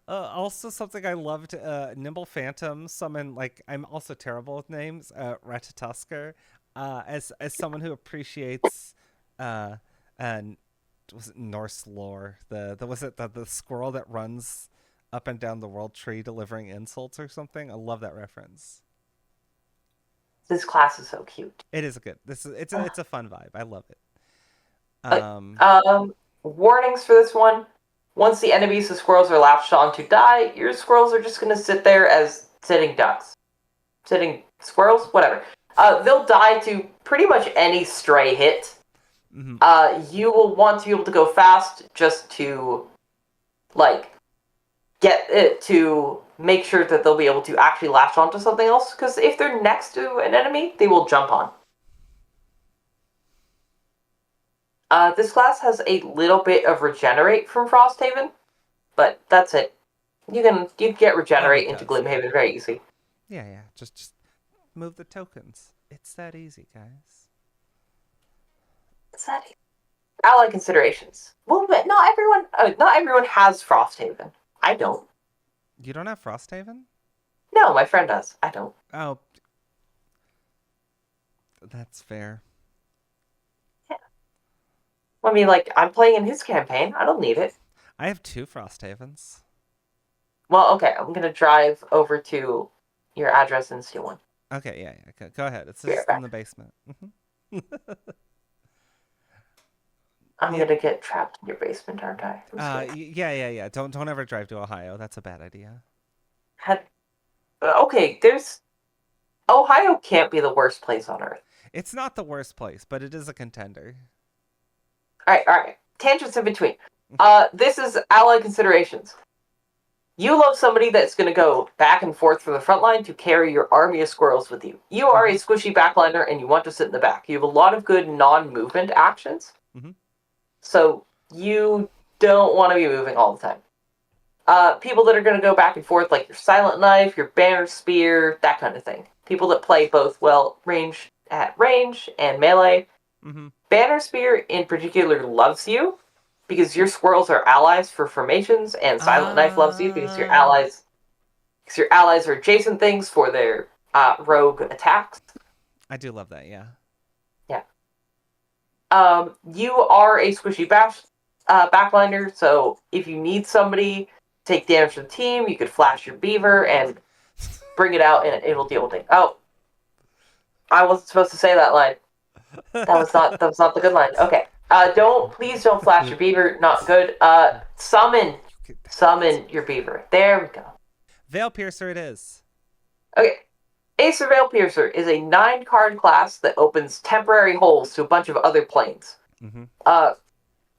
Also, something I loved, Nimble Phantom summon, like, I'm also terrible with names, Ratatoskr, as someone who appreciates, uh, and was it Norse lore? Was it the squirrel that runs up and down the world tree delivering insults or something? I love that reference. This class is so cute. It is good. It's a fun vibe. I love it. Uh, Um, Warnings for this one. Once the enemies the squirrels are latched on to die, your squirrels are just going to sit there as sitting ducks. Sitting squirrels? Whatever. They'll die to pretty much any stray hit. You will want to be able to go fast just to, like, get it to make sure that they'll be able to actually latch onto something else, because if they're next to an enemy, they will jump on. This class has a little bit of regenerate from Frosthaven, but that's it. You can get regenerate into Gloomhaven very easy. Yeah. Just move the tokens. It's that easy, guys. It's that easy. Ally considerations. Well, but not everyone has Frosthaven. I don't. You don't have Frosthaven? No, my friend does. I don't. Oh, that's fair. Yeah. I mean, like, I'm playing in his campaign. I don't need it. I have 2 Frosthavens. Well, okay. I'm gonna drive over to your address and steal one. Okay, yeah. Go ahead. It's just in the basement. I'm gonna get trapped in your basement, aren't I? Yeah. Don't ever drive to Ohio. That's a bad idea. Okay, Ohio can't be the worst place on Earth. It's not the worst place, but it is a contender. All right. Tangents in between. This is ally considerations. You love somebody that's going to go back and forth from the front line to carry your army of squirrels with you. You are a squishy backliner and you want to sit in the back. You have a lot of good non-movement actions. So you don't want to be moving all the time. People that are going to go back and forth, like your Silent Knife, your Banner Spear, that kind of thing. People that play both range and melee. Banner Spear in particular loves you because your squirrels are allies for formations, and Silent Knife loves you because your allies are adjacent things for their rogue attacks. I do love that, yeah. Yeah. You are a squishy backliner, so if you need somebody to take damage to the team, you could flash your beaver and bring it out and it'll deal with it. Oh. I wasn't supposed to say that line. That was not the good line. Okay. Please don't flash your beaver. Not good. Summon your beaver. There we go. Veilpiercer it is. Okay. Acer Veilpiercer is a 9-card class that opens temporary holes to a bunch of other planes.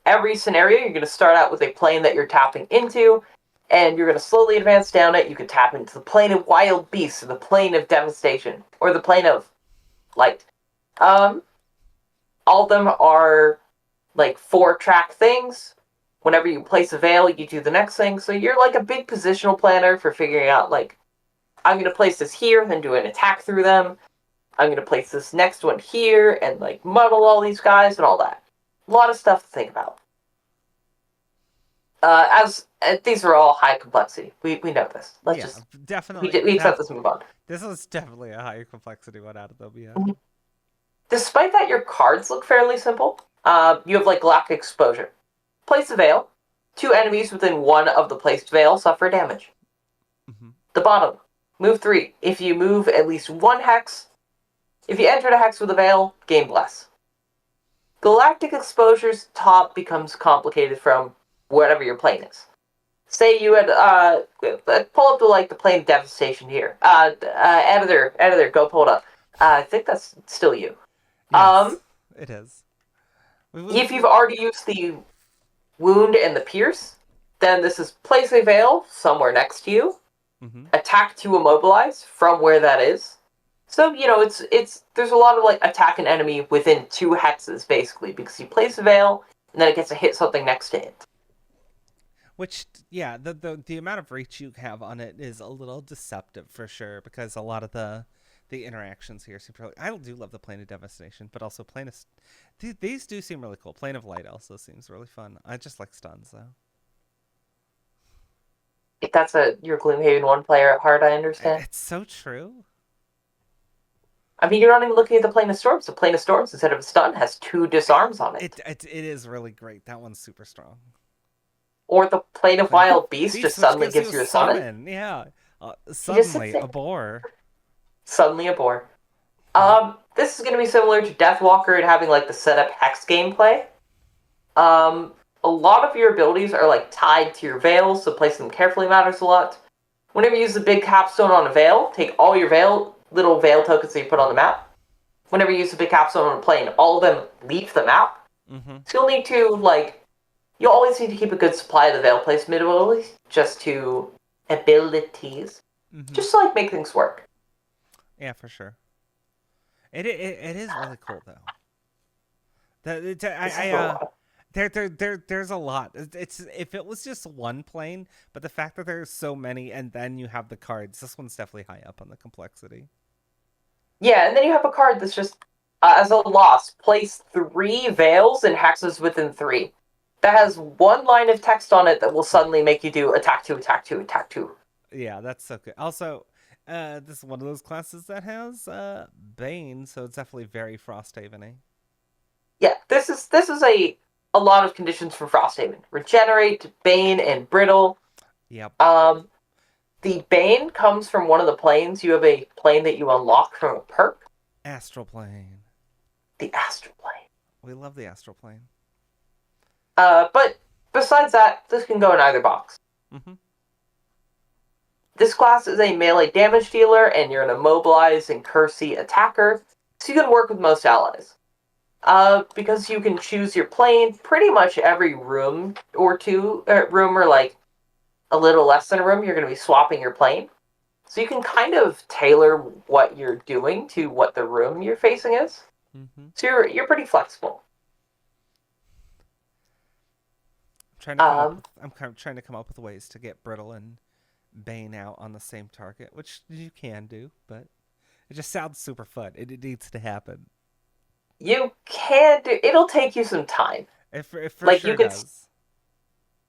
Every scenario, you're going to start out with a plane that you're tapping into, and you're going to slowly advance down it. You could tap into the plane of wild beasts, or the plane of devastation, or the plane of light. All of them are like 4-track things. Whenever you place a veil, you do the next thing. So you're like a big positional planner for figuring out, like, I'm going to place this here, then do an attack through them. I'm going to place this next one here, and like muddle all these guys and all that. A lot of stuff to think about. These are all high complexity. We know this. Definitely. We accept this and move on. This is definitely a higher complexity one out of them, yeah. Despite that, your cards look fairly simple. You have like Galactic Exposure. Place a veil. 2 enemies within 1 of the placed veil suffer damage. The bottom. Move 3. If you move at least 1 hex, if you enter a hex with a veil, gain Bless. Galactic Exposure's top becomes complicated from whatever your plane is. Say you had pull up to like the plane of devastation here. Editor, go pull it up. I think that's still you. Yes, it is. If you've already used the wound and the pierce, then this is place a veil somewhere next to you. Attack to immobilize from where that is. So there's a lot of like attack an enemy within 2 hexes basically, because you place a veil and then it gets to hit something next to it. Which, yeah, the amount of reach you have on it is a little deceptive for sure, because a lot of the interactions here seem really. I do love the Plane of Devastation, but also Plane of. These do seem really cool. Plane of Light also seems really fun. I just like stuns though. If that's your Gloomhaven 1 player at heart, I understand. It's so true. I mean, you're not even looking at the Plane of Storms. The Plane of Storms, instead of a stun, has 2 disarms on it. It is really great. That one's super strong. Or the Plane of Wild Beast just suddenly gives you a summon. Yeah. Suddenly a boar. Suddenly a boar. This is going to be similar to Deathwalker and having like the setup hex gameplay. A lot of your abilities are like tied to your veils, so placing them carefully matters a lot. Whenever you use the big capstone on a veil, take all your little veil tokens that you put on the map. Whenever you use the big capstone on a plane, all of them leave the map. Mm-hmm. So you'll need to you'll always need to keep a good supply of the veil placement abilities, just to abilities, just to make things work. Yeah, for sure. It is really cool though. There's a lot. It's if it was just one plane, but the fact that there's so many, and then you have the cards. This one's definitely high up on the complexity. Yeah, and then you have a card that's just as a loss, place 3 veils and hexes within 3. That has 1 line of text on it that will suddenly make you do attack 2, attack 2, attack 2. Yeah, that's so good. Also, this is one of those classes that has Bane, so it's definitely very Frosthaven-y. Yeah, this is a lot of conditions for Frosthaven. Regenerate, Bane, and Brittle. Yep. The Bane comes from one of the planes. You have a plane that you unlock from a perk. Astral Plane. The Astral Plane. We love the Astral Plane. But besides that, this can go in either box. Mm-hmm. This class is a melee damage dealer, and you're an immobilized and cursey attacker, so you can work with most allies. Because you can choose your plane pretty much every room or a little less than a room, you're going to be swapping your plane. So you can kind of tailor what you're doing to what the room you're facing is. Mm-hmm. So you're pretty flexible. I'm trying to come up with ways to get Brittle and Bane out on the same target, which you can do, but it just sounds super fun. It needs to happen. You can do. It'll take you some time. It for sure you can does.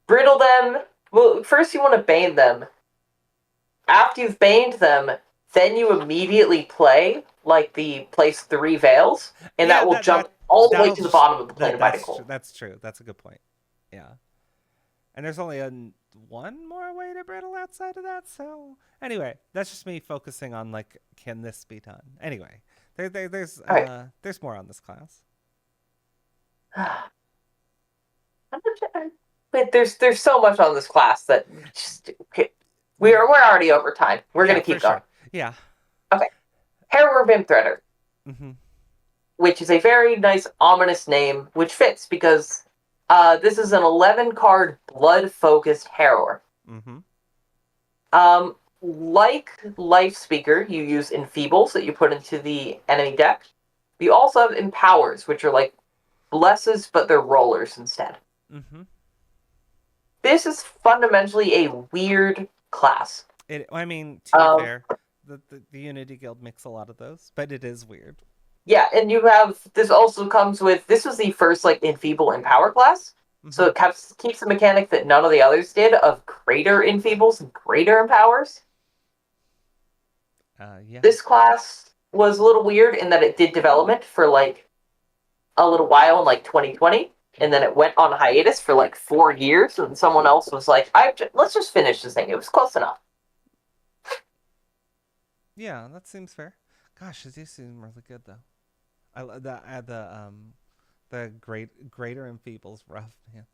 Brittle them. Well, first you want to Bane them. After you've Baned them, then you immediately play the place 3 veils, and that will jump all the way to the bottom of the plane of Viticle. That's true. That's a good point. Yeah. And there's only one more way to Brittle outside of that, so anyway, that's just me focusing on can this be done? Anyway, there's more on this class. But there's so much on this class that we're already over time. We're gonna keep going. Sure. Yeah. Okay. Harrower Vimthreader. Mm-hmm. Which is a very nice ominous name, which fits because this is an 11-card blood-focused Harrower. Mm-hmm. Like Lifespeaker, you use Enfeebles that you put into the enemy deck. You also have Empowers, which are blesses, but they're rollers instead. Mm-hmm. This is fundamentally a weird class. To be fair, the Unity Guild makes a lot of those, but it is weird. Yeah, and this also comes with, this was the first Enfeeble Empower class, mm-hmm. So it keeps the mechanic that none of the others did of greater Enfeebles and greater Empowers. Yeah. This class was a little weird in that it did development for a little while in 2020, and then it went on hiatus for 4 years, and someone else was like, let's just finish this thing. It was close enough. Yeah, that seems fair. Gosh, these seem really good though. I love the greater Enfeeble's rough, man.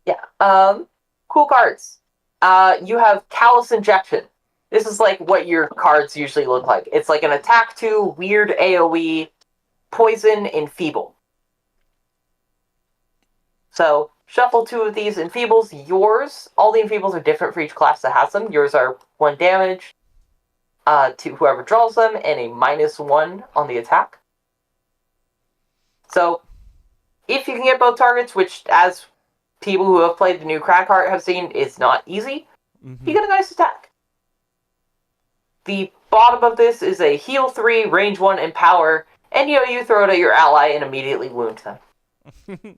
Yeah. Cool cards. You have Callous Injection. This is what your cards usually look like. It's an attack 2, weird AoE, poison, Enfeeble. So, shuffle 2 of these Enfeebles. All the Enfeebles are different for each class that has them. Yours are 1 damage to whoever draws them, and a -1 on the attack. So, if you can get both targets, which as people who have played the new Crackheart have seen it's not easy. Mm-hmm. You get a nice attack. The bottom of this is a heal 3, range 1, and power, and you throw it at your ally and immediately wound them.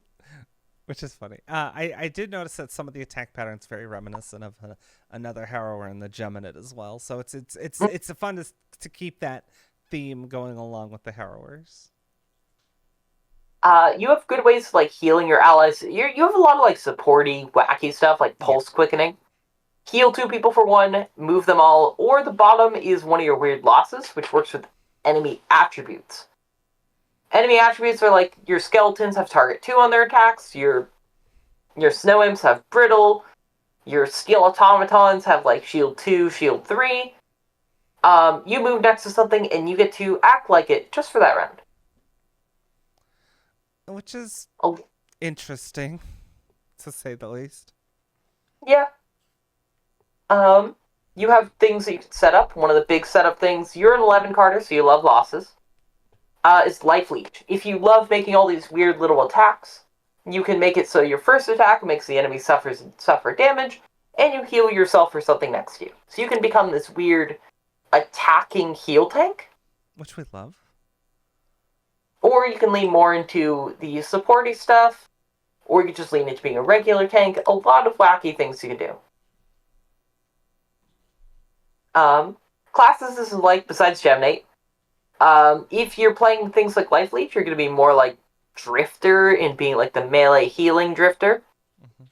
Which is funny. I did notice that some of the attack patterns very reminiscent of another Harrower in the gem in it as well. So it's fun to keep that theme going along with the Harrowers. You have good ways of healing your allies. You have a lot of supporty, wacky stuff like pulse quickening. Heal 2 people for 1, move them all, or the bottom is one of your weird losses, which works with enemy attributes. Enemy attributes are your skeletons have target 2 on their attacks, your snow imps have brittle, your steel automatons have shield 2, shield 3. You move next to something and you get to act like it just for that round. Which is interesting, to say the least. Yeah. You have things that you can set up. One of the big setup things, you're an 11 carder, so you love losses, is Life Leech. If you love making all these weird little attacks, you can make it so your first attack makes the enemy suffer damage, and you heal yourself for something next to you. So you can become this weird attacking heal tank. Which we love. Or you can lean more into the supporty stuff, or you can just lean into being a regular tank. A lot of wacky things you can do. Classes this is besides Gemnate. If you're playing things like Life Leech, you're going to be more like Drifter and being the melee healing Drifter. Mm-hmm.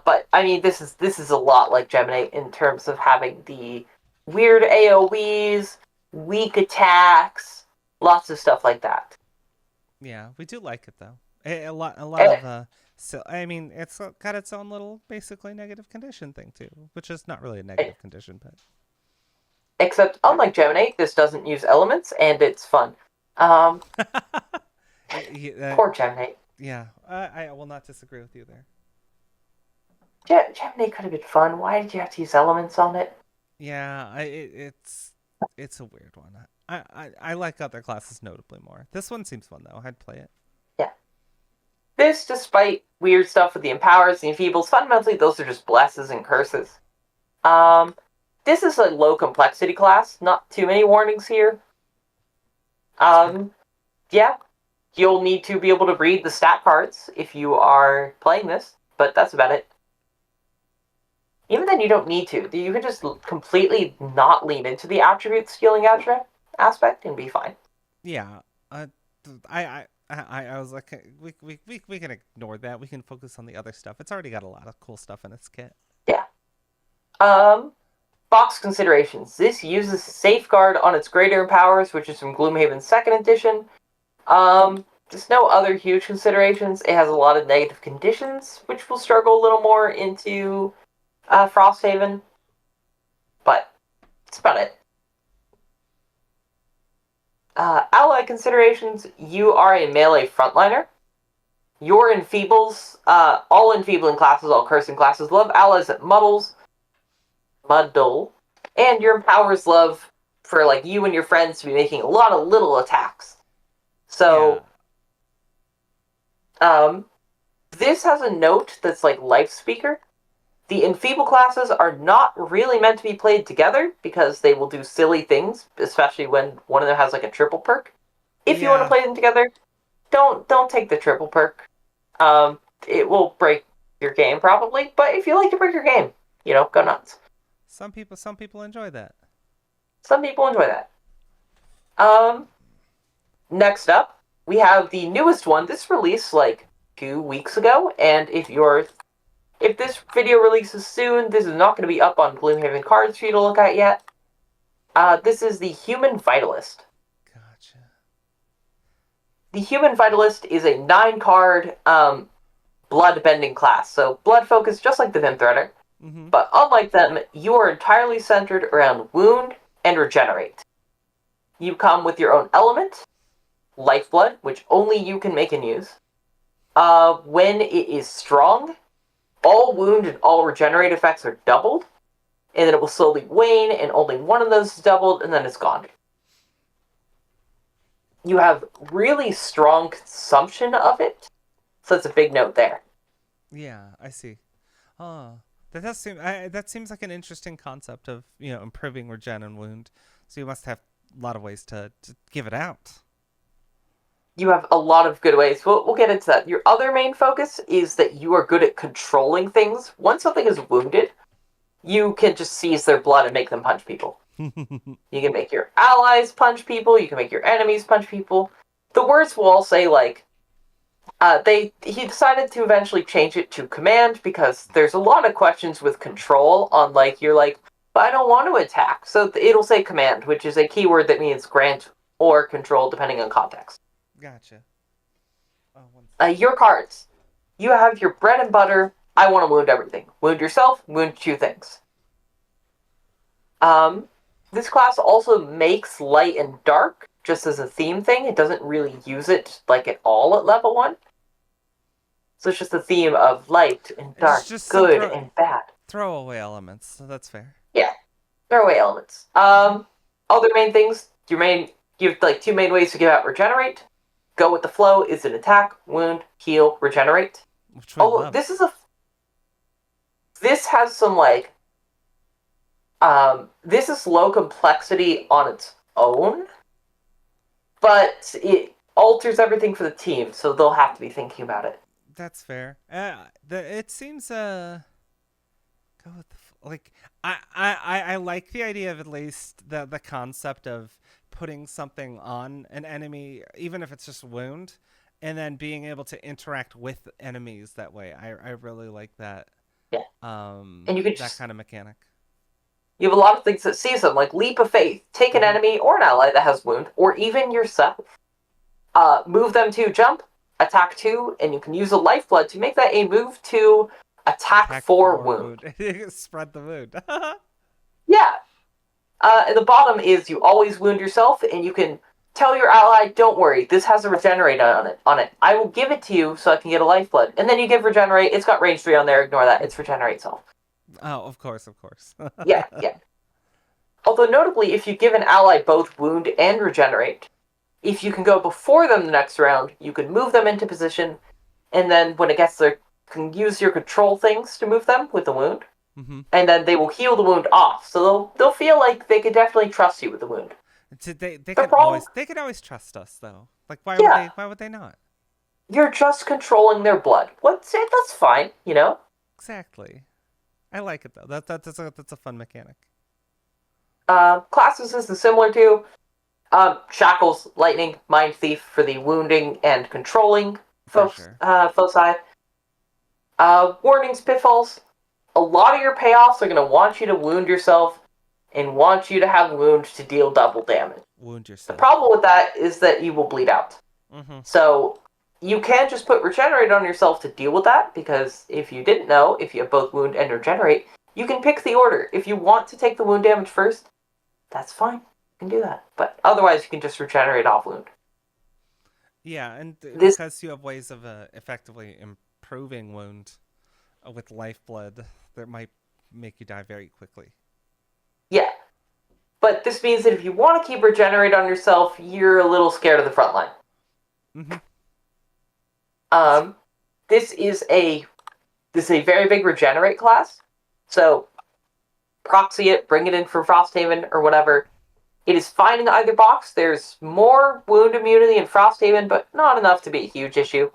But I mean, this is a lot like Gemnate in terms of having the weird AoEs, weak attacks, lots of stuff like that. Yeah, we do like it though. A lot of so I mean, it's got its own little basically negative condition thing too, which is not really a negative condition, but except unlike Gemini, this doesn't use elements and it's fun. Poor Gemini. Yeah, I will not disagree with you there. Gemini could have been fun. Why did you have to use elements on it? Yeah, it's a weird one. I like other classes notably more. This one seems fun though. I'd play it. Yeah. This, despite weird stuff with the empowers, the enfeebles, fundamentally those are just blesses and curses. This is a low complexity class. Not too many warnings here. Yeah, you'll need to be able to read the stat cards if you are playing this, but that's about it. Even then, you don't need to. You can just completely not lean into the attribute skilling aspect and be fine. Yeah, I was like, we can ignore that. We can focus on the other stuff. It's already got a lot of cool stuff in its kit. Yeah. Box considerations. This uses Safeguard on its greater powers, which is from Gloomhaven 2nd edition. There's no other huge considerations. It has a lot of negative conditions, which will struggle a little more into Frosthaven. But that's about it. Ally considerations. You are a melee frontliner. Your enfeebles, all enfeebling classes, all cursing classes, love allies that muddle, and your empowers love for you and your friends to be making a lot of little attacks. So, this has a note that's Lifespeaker. The enfeeble classes are not really meant to be played together because they will do silly things, especially when one of them has a triple perk. If you want to play them together, don't take the triple perk. It will break your game probably, but if you like to break your game, go nuts. Some people enjoy that. Some people enjoy that. Next up, we have the newest one. This released 2 weeks ago, and if this video releases soon, this is not going to be up on Gloomhaven cards for you to look at yet. This is the Human Vitalist. Gotcha. The Human Vitalist is a 9-card blood-bending class. So blood focus, just like the Vimthreader. Mm-hmm. But unlike them, you are entirely centered around wound and regenerate. You come with your own element, Lifeblood, which only you can make and use. When it is strong, all wound and all regenerate effects are doubled, and then it will slowly wane, and only one of those is doubled, and then it's gone. You have really strong consumption of it, so that's a big note there. Yeah, I see. Oh, that seems like an interesting concept of improving regen and wound. So you must have a lot of ways to give it out. You have a lot of good ways. We'll get into that. Your other main focus is that you are good at controlling things. Once something is wounded, you can just seize their blood and make them punch people. You can make your allies punch people. You can make your enemies punch people. The words will all say, like, he decided to eventually change it to command because there's a lot of questions with control on, like, you're like, but I don't want to attack. So it'll say command, which is a keyword that means grant or control depending on context. Gotcha. Your cards. You have your bread and butter. I want to wound everything. Wound yourself, wound 2 things. This class also makes light and dark just as a theme thing. It doesn't really use it like at all at level 1. So it's just the theme of light and dark, just good and bad. Throwaway elements, so that's fair. Yeah, throwaway elements. Other main things. You have like 2 main ways to give out regenerate. Go with the flow is an attack, wound, heal, regenerate. Which one? Oh, this has some like this is low complexity on its own, but it alters everything for the team, so they'll have to be thinking about it. That's fair. It seems go with like I like the idea of at least the concept of putting something on an enemy, even if it's just wound, and then being able to interact with enemies that way. I really like that. Yeah. And you could that kind of mechanic. You have a lot of things that seize them, like Leap of Faith. Take an enemy or an ally that has wound, or even yourself. Move them to jump, attack 2, and you can use a lifeblood to make that a move to attack 4 wound. Spread the wound. Yeah. At the bottom is you always wound yourself, and you can tell your ally, don't worry, this has a regenerate on it. I will give it to you so I can get a lifeblood. And then you give regenerate. It's got range 3 on there. Ignore that. It's regenerate self. Oh, of course. Yeah. Although notably, if you give an ally both wound and regenerate, if you can go before them the next round, you can move them into position, and then when it gets there, you can use your control things to move them with the wound, and then they will heal the wound off. So they'll feel like they could definitely trust you with the wound. They could always trust us though. Like why would they not? You're just controlling their blood. That's fine, you know. Exactly. I like it though. That's a fun mechanic. Classes is similar to Shackles, Lightning, Mind Thief for the wounding and controlling foci. Warnings, Pitfalls. A lot of your payoffs are going to want you to wound yourself and want you to have wound to deal double damage. Wound yourself. The problem with that is that you will bleed out. So you can't just put Regenerate on yourself to deal with that, because if you didn't know, if you have both wound and regenerate, you can pick the order. If you want to take the wound damage first, that's fine. You can do that. But otherwise, you can just regenerate off wound. Yeah, and because you have ways of effectively improving wound with lifeblood, that might make you die very quickly. Yeah. But this means that if you want to keep regenerate on yourself, you're a little scared of the front line. This is a very big regenerate class. So proxy it, bring it in for Frosthaven or whatever. It is fine in either box. There's more wound immunity in Frosthaven, but not enough to be a huge issue.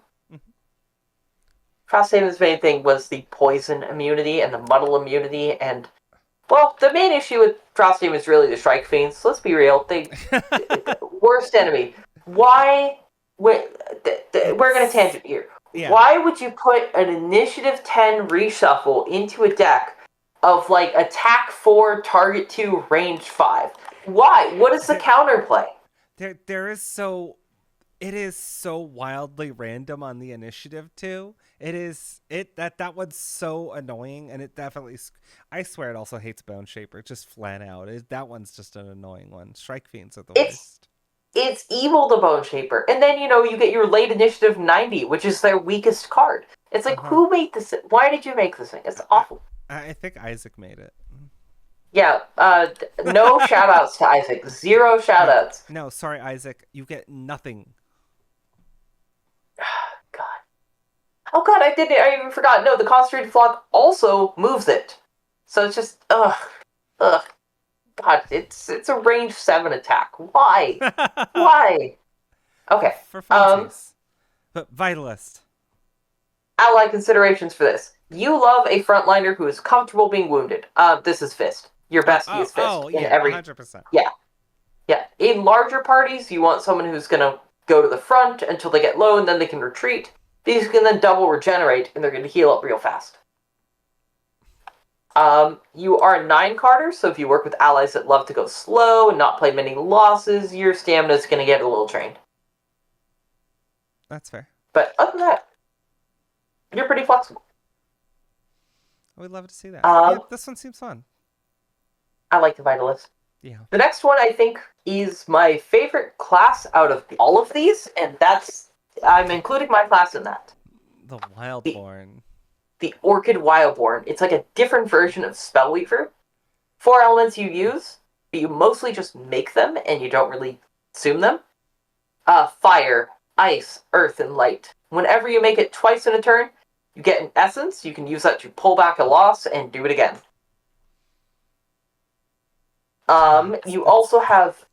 Frosthaven's main thing was the poison immunity and the muddle immunity, and well, the main issue with Frosthaven is really the Strike Fiends. So let's be real. Worst enemy. Why? We're going to tangent here. Yeah. Why would you put an Initiative 10 reshuffle into a deck of like attack 4, target 2, range 5? Why? What is the counterplay? It is so wildly random on the initiative too. That one's so annoying, and it definitely, I swear it also hates Bone Shaper, just flat out. That one's just an annoying one. Strike Fiends are the worst. It's evil to Bone Shaper. And then, you get your late initiative 90, which is their weakest card. It's like, who made this? Why did you make this thing? It's awful. I think Isaac made it. Yeah, no shout-outs to Isaac. 0 shout-outs. No, sorry, Isaac. You get nothing. Oh god, I even forgot. No, the concentrated flock also moves it. So it's just ugh. God, it's a range 7 attack. Why? Why? Okay. For funsies. But Vitalist. Ally considerations for this. You love a frontliner who is comfortable being wounded. This is Fist. Your best use Fist in yeah, every 100%. Yeah. Yeah. In larger parties, you want someone who's gonna go to the front until they get low and then they can retreat. These can then double regenerate and they're gonna heal up real fast. You are a 9-carder, so if you work with allies that love to go slow and not play many losses, your stamina is going to get a little drained. That's fair. But other than that, you're pretty flexible. We'd love to see that. Yeah, this one seems fun. I like the Vitalist. Yeah. The next one, I think, is my favorite class out of all of these, and I'm including my class in that. The Wildborn. The Orchid Wildborn. It's like a different version of Spellweaver. 4 elements you use, but you mostly just make them, and you don't really consume them. Fire, ice, earth, and light. Whenever you make it twice in a turn, you get an essence. You can use that to pull back a loss and do it again. You also have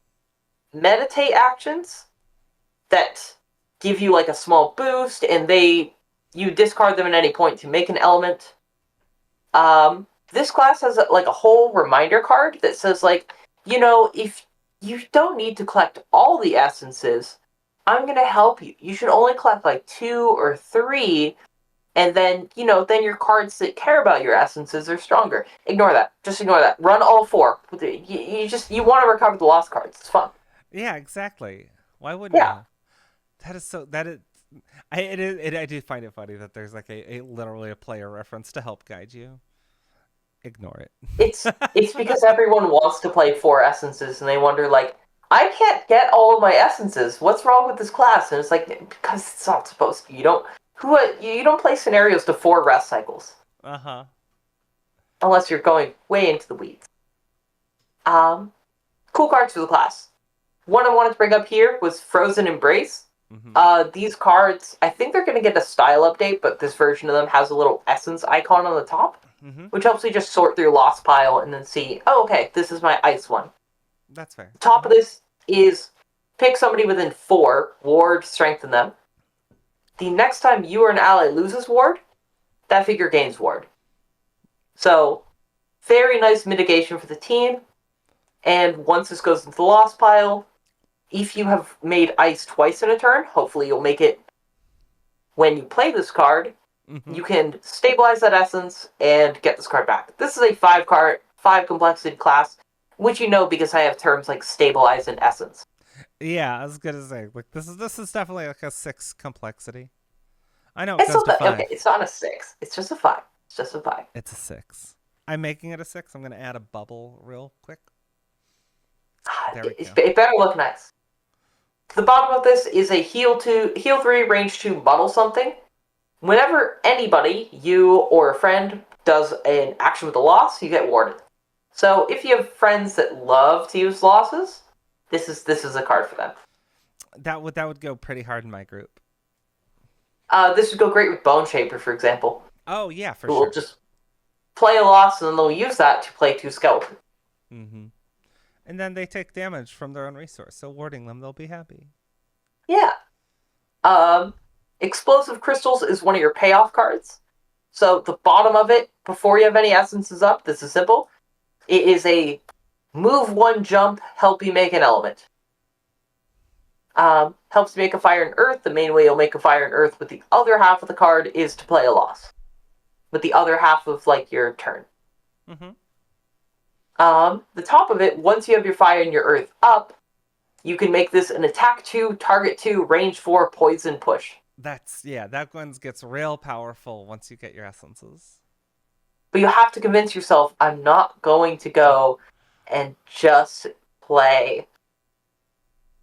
meditate actions that give you like a small boost, and you discard them at any point to make an element. This class has like a whole reminder card that says like, if you don't need to collect all the essences, I'm going to help you. You should only collect like 2 or 3, and then, then your cards that care about your essences are stronger. Ignore that. Just ignore that. Run all 4. You want to recover the lost cards. It's fun. Yeah, exactly. Why wouldn't you? I do find it funny that there's like a literally a player reference to help guide you. Ignore it. It's because everyone wants to play 4 essences and they wonder like, I can't get all of my essences. What's wrong with this class? And it's like, because it's not supposed to. You don't play scenarios to 4 rest cycles. Unless you're going way into the weeds. Cool cards for the class. One I wanted to bring up here was Frozen Embrace. These cards, I think they're going to get a style update, but this version of them has a little essence icon on the top, which helps you just sort through your lost pile and then see, oh, okay, this is my ice one. That's fair. Top of this is pick somebody within 4, ward, strengthen them. The next time you or an ally loses ward, that figure gains ward. So, very nice mitigation for the team. And once this goes into the lost pile, if you have made ice twice in a turn, hopefully you'll make it when you play this card, you can stabilize that essence and get this card back. This is a 5 complexity class, which because I have terms like stabilize and essence. Yeah, I was gonna say, like this is definitely like a 6 complexity. I know it goes to 5. Okay, it's not a 6. It's just a 5. It's just a 5. It's a 6. I'm making it a 6. I'm gonna add a bubble real quick. There we go. It better look nice. The bottom of this is a heal 3, range 2, muddle something. Whenever anybody, you or a friend, does an action with a loss, you get warded. So if you have friends that love to use losses, this is a card for them. That would go pretty hard in my group. This would go great with Bone Shaper, for example. Oh yeah, for sure. We'll just play a loss, and then they'll use that to play 2 skeleton. And then they take damage from their own resource, so warding them, they'll be happy. Yeah. Explosive Crystals is one of your payoff cards. So the bottom of it, before you have any essences up, this is simple. It is a move 1 jump, help you make an element. Helps you make a fire and earth. The main way you'll make a fire and earth with the other half of the card is to play a loss. With the other half of like your turn. The top of it, once you have your fire and your earth up, you can make this an attack 2, target 2, range 4, poison push. That one gets real powerful once you get your essences. But you have to convince yourself, I'm not going to go and just play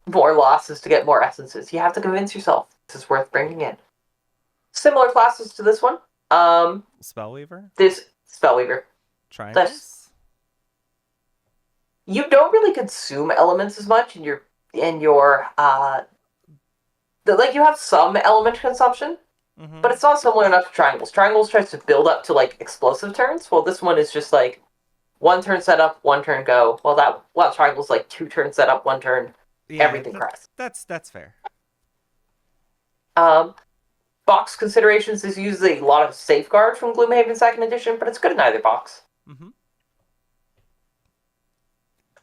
more losses to get more essences. You have to convince yourself this is worth bringing in. Similar classes to this one. Spellweaver? This Spellweaver. Triangles? You don't really consume elements as much in your you have some element consumption, But it's not similar enough to Triangles. Triangles tries to build up to, like, explosive turns, while this one is just, like, one turn setup, one turn go. Well, Triangles, like, 2 turn setup, 1 turn, Yeah, everything cracks. that's fair. Box considerations is uses a lot of Safeguard from Gloomhaven 2nd Edition, but it's good in either box.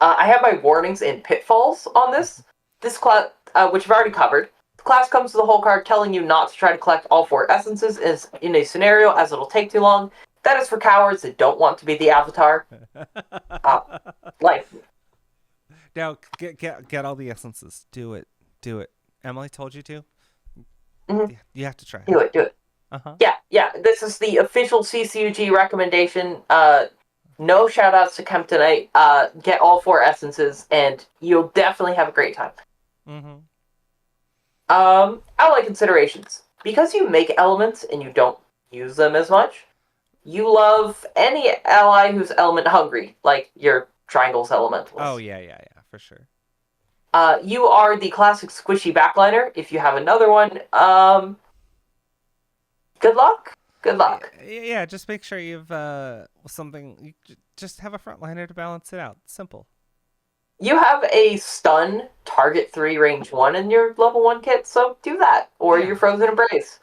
I have my warnings and pitfalls on this. This class, which I've already covered. The class comes with a whole card telling you not to try to collect all 4 essences in a scenario, as it'll take too long. That is for cowards that don't want to be the Avatar. Like, now get all the essences. Do it. Emily told you to. mm-hmm. You have to try. Do it. Yeah. This is the official CCUG recommendation. No shoutouts to Kemp tonight. Get all 4 essences, and you'll definitely have a great time. Ally considerations. Because you make elements and you don't use them as much, you love any ally who's element hungry, like your Triangles Elementals. Oh, yeah, for sure. You are the classic squishy backliner. If you have another one, good luck. Yeah, just make sure you've something. Just have a frontliner to balance it out. Simple. You have a stun target 3 range 1 in your level 1 kit, so do that. Or your Frozen Embrace.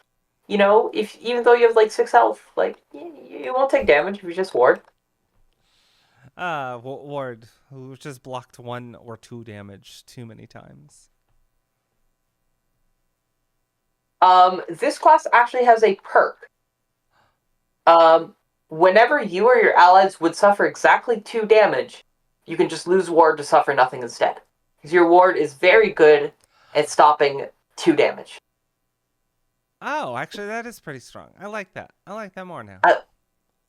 You know, even though you have like 6 health, like you won't take damage if you just ward. Ward, who just blocked 1 or 2 damage too many times. This class actually has a perk. Whenever you or your allies would suffer exactly 2 damage, you can just lose ward to suffer nothing instead. Because your ward is very good at stopping 2 damage. Oh, actually, that is pretty strong. I like that. I like that more now.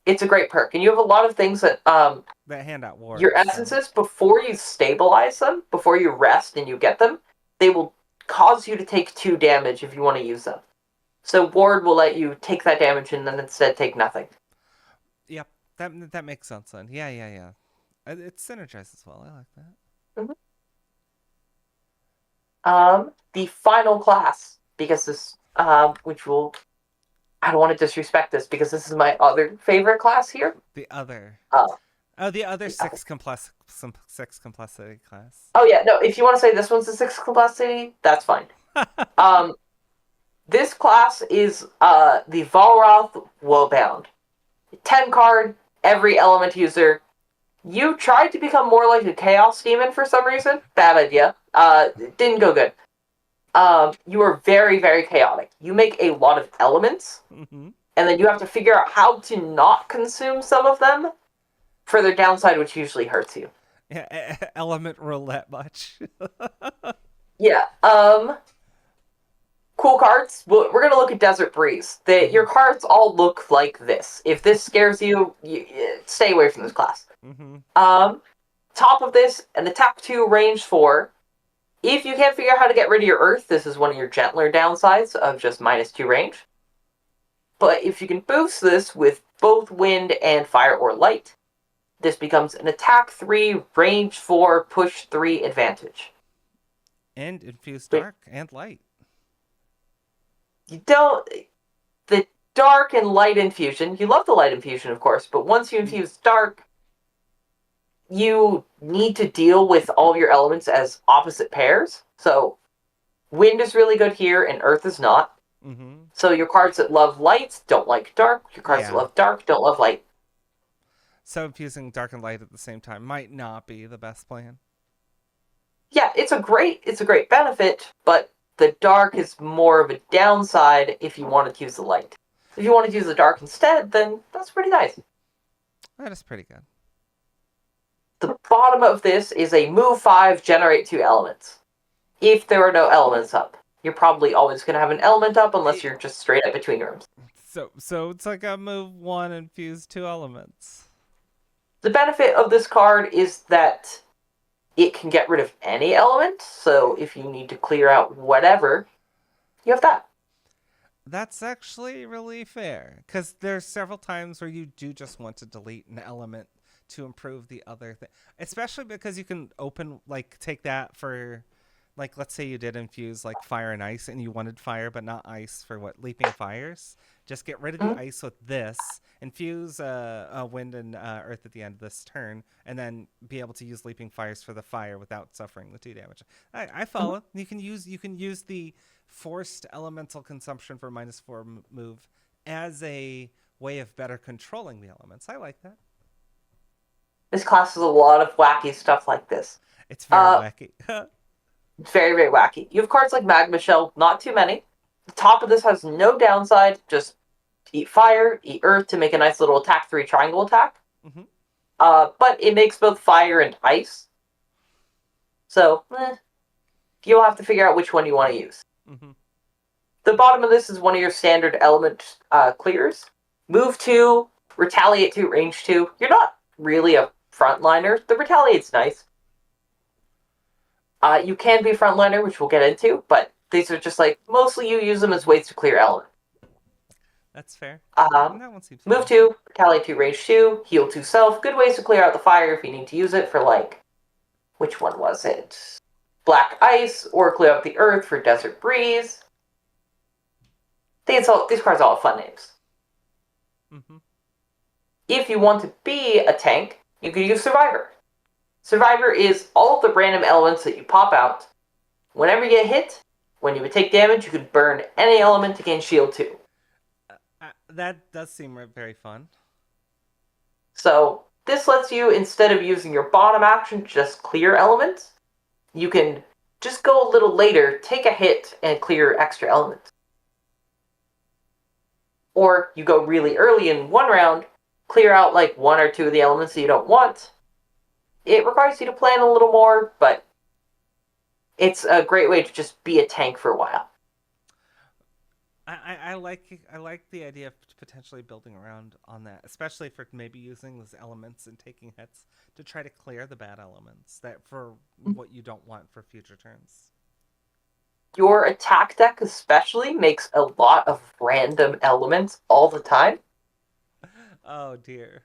It's a great perk, and you have a lot of things that that hand out wards. Your essences, before you stabilize them, before you rest and you get them, they will cause you to take 2 damage if you want to use them. So ward will let you take that damage and then instead take nothing. Yep, that makes sense then. Yeah. It synergizes well. I like that. The final class, because this, which will, I don't want to disrespect this because this is my other favorite class here. The other. The other 6 complexity class. Oh yeah, no. If you want to say this one's the 6 complexity, that's fine. This class is the Volroth Woebound. 10 card, every element user. You tried to become more like a Chaos Demon for some reason. Bad idea. Didn't go good. You are very, very chaotic. You make a lot of elements, and then you have to figure out how to not consume some of them for their downside, which usually hurts you. Yeah, element roulette much. Yeah. Cool cards. We're going to look at Desert Breeze. Your cards all look like this. If this scares you, stay away from this class. Top of this, an attack 2, range 4. If you can't figure out how to get rid of your Earth, this is one of your gentler downsides of just -2 range. But if you can boost this with both Wind and Fire or Light, this becomes an attack 3, range 4, push 3 advantage. And infuse dark and light. You don't... The dark and light infusion, you love the light infusion, of course, but once you infuse dark, you need to deal with all of your elements as opposite pairs. So, wind is really good here, and earth is not. So your cards that love light don't like dark. Your cards that love dark don't love light. So infusing dark and light at the same time might not be the best plan. Yeah, it's a great benefit, but the dark is more of a downside if you wanted to use the light. If you wanted to use the dark instead, then that's pretty nice. That is pretty good. The bottom of this is a move 5, generate 2 elements. If there are no elements up. You're probably always going to have an element up unless you're just straight up between rooms. So it's like a move 1, infuse 2 elements. The benefit of this card is that it can get rid of any element, so if you need to clear out whatever, you have that. That's actually really fair, because there's several times where you do just want to delete an element to improve the other thing. Especially because you can take that for like let's say you did infuse like fire and ice and you wanted fire but not ice for what leaping fires, just get rid of the Mhm. ice with this, infuse wind and earth at the end of this turn, and then be able to use leaping fires for the fire without suffering the 2 damage. I Mhm. follow. You can use the forced elemental consumption for -4 move as a way of better controlling the elements. I like that. This class has a lot of wacky stuff like this. It's very wacky. Very, very wacky. You have cards like Magma Shell, not too many. The top of this has no downside, just eat fire, eat earth to make a nice little attack 3 triangle attack. hmm But it makes both fire and ice. So, you'll have to figure out which one you want to use. hmm The bottom of this is one of your standard element clears. Move 2, retaliate 2, range 2. You're not really a frontliner. The retaliate's nice. You can be frontliner, which we'll get into, but these are just like, mostly you use them as ways to clear element. That's fair. Um, That one seems Move fine. 2, retaliate 2, range 2, heal 2 self. Good ways to clear out the fire if you need to use it for, like, which one was it? Black Ice, or clear out the earth for Desert Breeze. These cards all have fun names. hmm If you want to be a tank, you can use Survivor. Survivor is all of the random elements that you pop out. Whenever you get hit, when you would take damage, you could burn any element to gain shield 2. That does seem very fun. So this lets you, instead of using your bottom action to just clear elements, you can just go a little later, take a hit, and clear extra elements. Or you go really early in one round, clear out like 1 or 2 of the elements that you don't want. It requires you to plan a little more, but it's a great way to just be a tank for a while. I like the idea of potentially building around on that, especially for maybe using those elements and taking hits to try to clear the bad elements that for what you don't want for future turns. Your attack deck especially makes a lot of random elements all the time. Oh dear.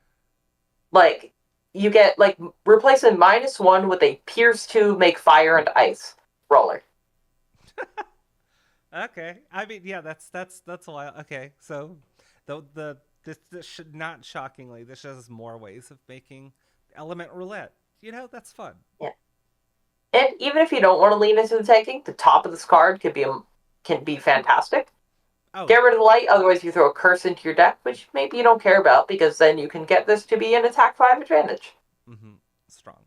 Like, you get, like, replace a -1 with a Pierce 2, make fire and ice roller. Okay. I mean, yeah, that's a while. Okay, so this should not shockingly, this has more ways of making element roulette. That's fun. Yeah. And even if you don't want to lean into the tanking, the top of this card can be fantastic. Oh, Get rid of the light, otherwise you throw a curse into your deck, which maybe you don't care about, because then you can get this to be an attack 5 advantage. strong.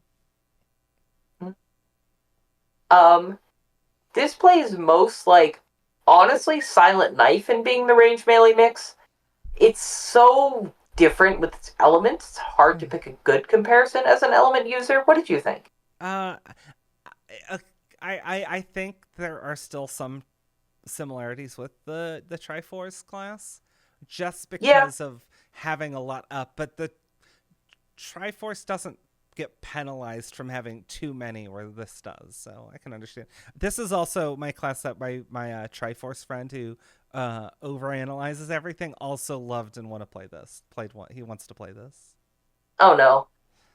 This plays most like, honestly, Silent Knife in being the range melee mix. It's so different with its elements, it's hard to pick a good comparison as an element user. What did you think? Uh, I think there are still some similarities with the Triforce class, just Yeah, because of having a lot up. But the Triforce doesn't get penalized from having too many, where this does. So I can understand. This is also my class that my Triforce friend who overanalyzes everything also loved and want to play this. Played one. He wants to play this. oh no.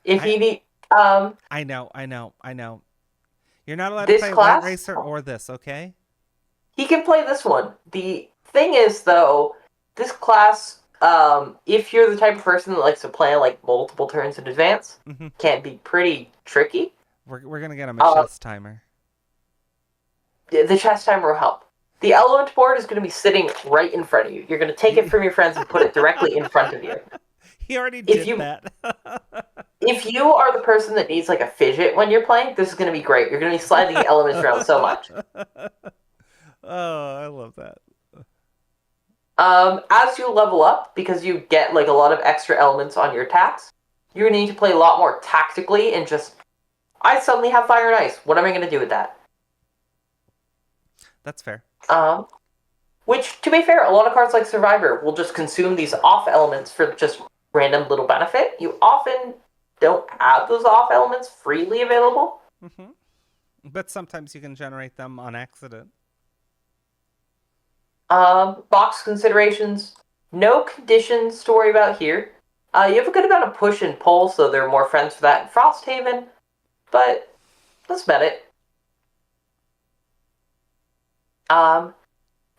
If I you need, I know. You're not allowed to this play class, Lightracer or this, okay? he can play this one. The thing is, though, this class, if you're the type of person that likes to plan like multiple turns in advance, hmm can be pretty tricky. We're gonna get him a Uh, chess timer. the chess timer will help. The element board is going to be sitting right in front of you. You're going to take it from your friends and put it directly in front of you. He already If did you that. if you are the person that needs like a fidget when you're playing, this is going to be great. You're going to be sliding the elements around so much. Oh, I love that. As you level up, because you get like a lot of extra elements on your attacks, you're going to need to play a lot more tactically and just, I suddenly have fire and ice. What am I going to do with that? That's fair. Which, to be fair, a lot of cards like Survivor will just consume these off elements for just random little benefit. You often don't have those off elements freely available. hmm But sometimes you can generate them on accident. Box considerations, no conditions to worry about here. You have a good amount of push and pull, so there are more friends for that in Frosthaven, but let's bet it. Um,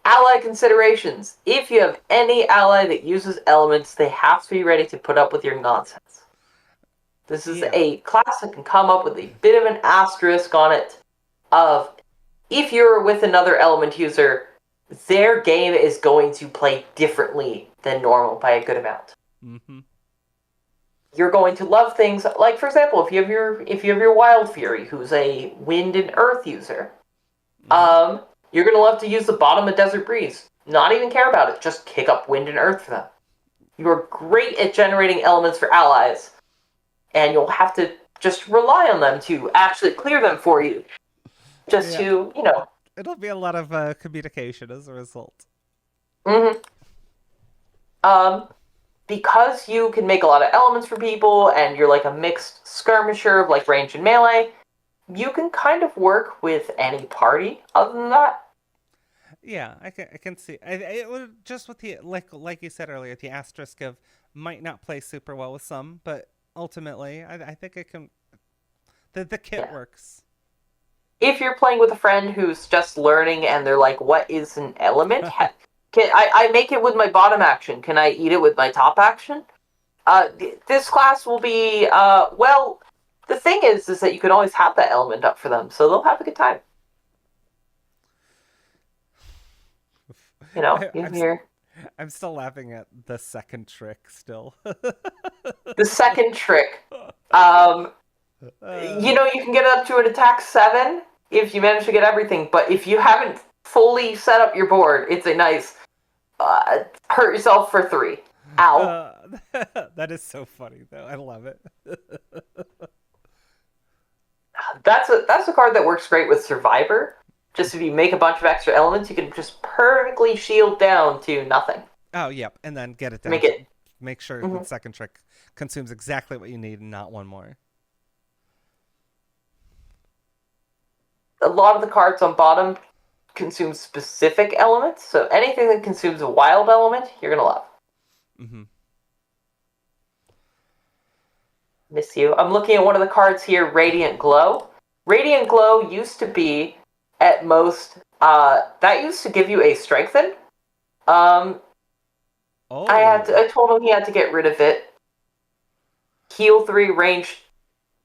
Ally considerations. If you have any ally that uses elements, they have to be ready to put up with your nonsense. This is a class that can come up with a bit of an asterisk on it of if you're with another element user, their game is going to play differently than normal by a good amount. Mm-hmm. You're going to love things like, for example, if you have your Wild Fury, who's a wind and earth user, you're going to love to use the bottom of Desert Breeze. Not even care about it, just kick up wind and earth for them. You're great at generating elements for allies, and you'll have to just rely on them to actually clear them for you. Just to, It'll be a lot of communication as a result. Mm-hmm. Because you can make a lot of elements for people, and you're like a mixed skirmisher of like range and melee, you can kind of work with any party other than that. Yeah, I can see. It would just with the like you said earlier, the asterisk of might not play super well with some, but ultimately, I think it can. The kit works. If you're playing with a friend who's just learning and they're like, "What is an element?" I make it with my bottom action? Can I eat it with my top action? This class will be well. The thing is that you can always have that element up for them, so they'll have a good time. I'm still laughing at the second trick still. The second trick. You can get up to an attack 7 if you manage to get everything, but if you haven't fully set up your board, it's a nice hurt yourself for 3. Ow. That is so funny, though. I love it. That's a card that works great with Survivor. Just if you make a bunch of extra elements, you can just perfectly shield down to nothing. Oh, yep. And then get it down. Make sure the second trick consumes exactly what you need and not one more. A lot of the cards on bottom consume specific elements, so anything that consumes a wild element, you're going to love. Mm-hmm. Miss you. I'm looking at one of the cards here, Radiant Glow. Radiant Glow used to be, at most, that used to give you a Strengthen. I told him he had to get rid of it. Heal 3, range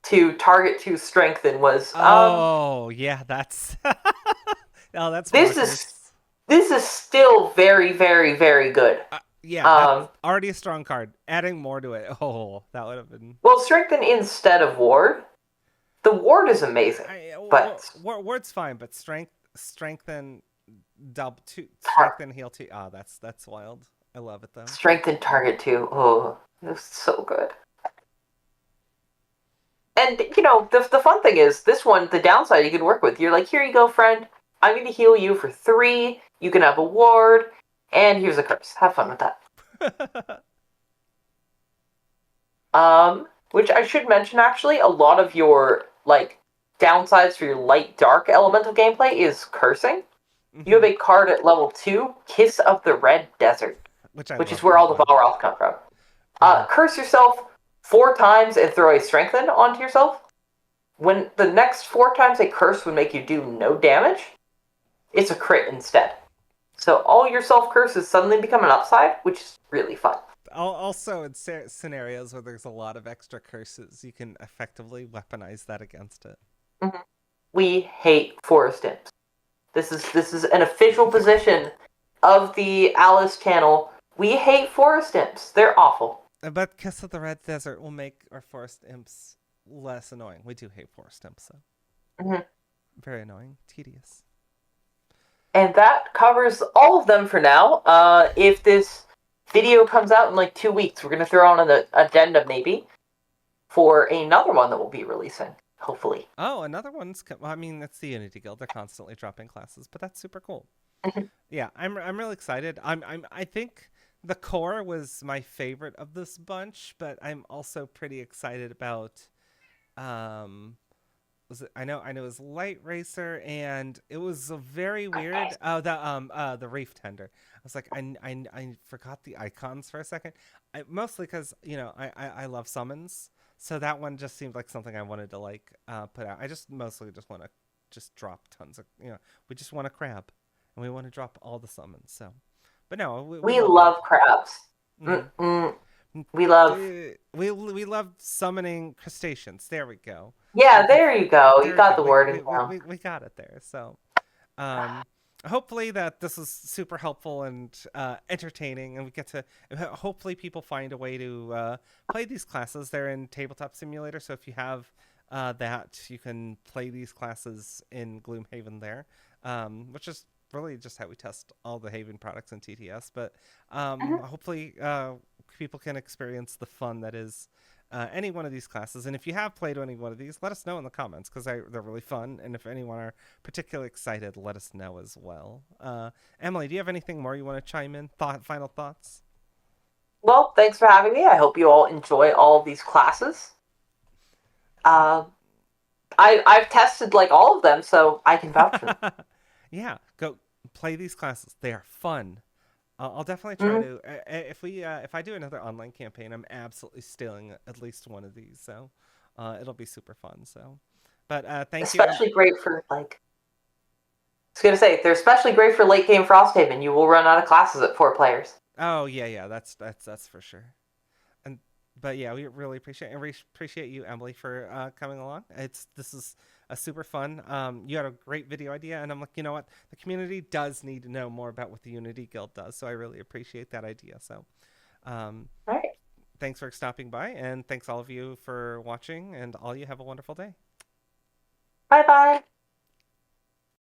2, target 2, Strengthen was... yeah, that's... that's... This is still very, very, very good. That's already a strong card. Adding more to it, that would have been... Well, Strengthen instead of Ward. The Ward is amazing, but... Ward's fine, but Strengthen... Double 2... Strengthen, heal 2... Oh, that's wild. I love it, though. Strengthen, target 2. Oh, it was so good. And, the fun thing is, this one, the downside you can work with, you're like, here you go, friend. I'm going to heal you for 3. You can have a ward. And here's a curse. Have fun with that. Which I should mention, actually, a lot of your, downsides for your light-dark elemental gameplay is cursing. Mm-hmm. You have a card at level 2, Kiss of the Red Desert, which is where all the Balroth come from. Curse yourself 4 times and throw a Strengthen onto yourself. When the next 4 times a curse would make you do no damage, it's a crit instead. So all your self-curses suddenly become an upside, which is really fun. Also, in scenarios where there's a lot of extra curses, you can effectively weaponize that against it. Mm-hmm. We hate Forest Imps. This is an official position of the Alice channel. We hate Forest Imps. They're awful. But Kiss of the Red Desert will make our Forest Imps less annoying. We do hate Forest Imps, though. Mm-hmm. Very annoying. Tedious. And that covers all of them for now. If this video comes out in 2 weeks, we're going to throw on an addendum maybe for another one that we'll be releasing, hopefully. Oh, another one's... that's the Unity Guild. They're constantly dropping classes, but that's super cool. Yeah, I'm really excited. I think the C.O.R.E was my favorite of this bunch, but I'm also pretty excited about... I know it was Lightracer, and it was a very weird the Reeftender. I was like, I forgot the icons for a second. Mostly because I love summons, so that one just seemed like something I wanted to put out. I just mostly want to drop tons of we just want a crab, and we want to drop all the summons. So, but no, we We love that. love crabs. Mm-hmm. We love. We love summoning crustaceans. There we go. Yeah, there you go. You There we got go. the We, wording we, we, down. we, we got it there. So, um, hopefully that this is super helpful and entertaining, and we get to hopefully people find a way to play these classes. They're in Tabletop Simulator, so if you have that, you can play these classes in Gloomhaven there, which is really just how we test all the Haven products in TTS. But hopefully people can experience the fun that is any one of these classes. And if you have played any one of these, let us know in the comments because they're really fun. And if anyone are particularly excited, let us know as well. Emily, do you have anything more you want to chime in? Final thoughts? Well, thanks for having me. I hope you all enjoy all of these classes. I've tested like all of them, so I can vouch for them. Yeah, go play these classes. They are fun. I'll definitely try to. If I do another online campaign, I'm absolutely stealing at least one of these. So it'll be super fun. So, but thank you. Especially great for like. I was gonna say they're especially great for late game Frosthaven. You will run out of classes at 4 players. Oh yeah, that's for sure. And but yeah, we really appreciate you, Emily, for coming along. This is a super fun. You had a great video idea, and I'm like, you know what, the community does need to know more about what the Unity Guild does. So I really appreciate that idea. So, All right. thanks for stopping by, and thanks all of you for watching, and all you have a wonderful day. Bye bye.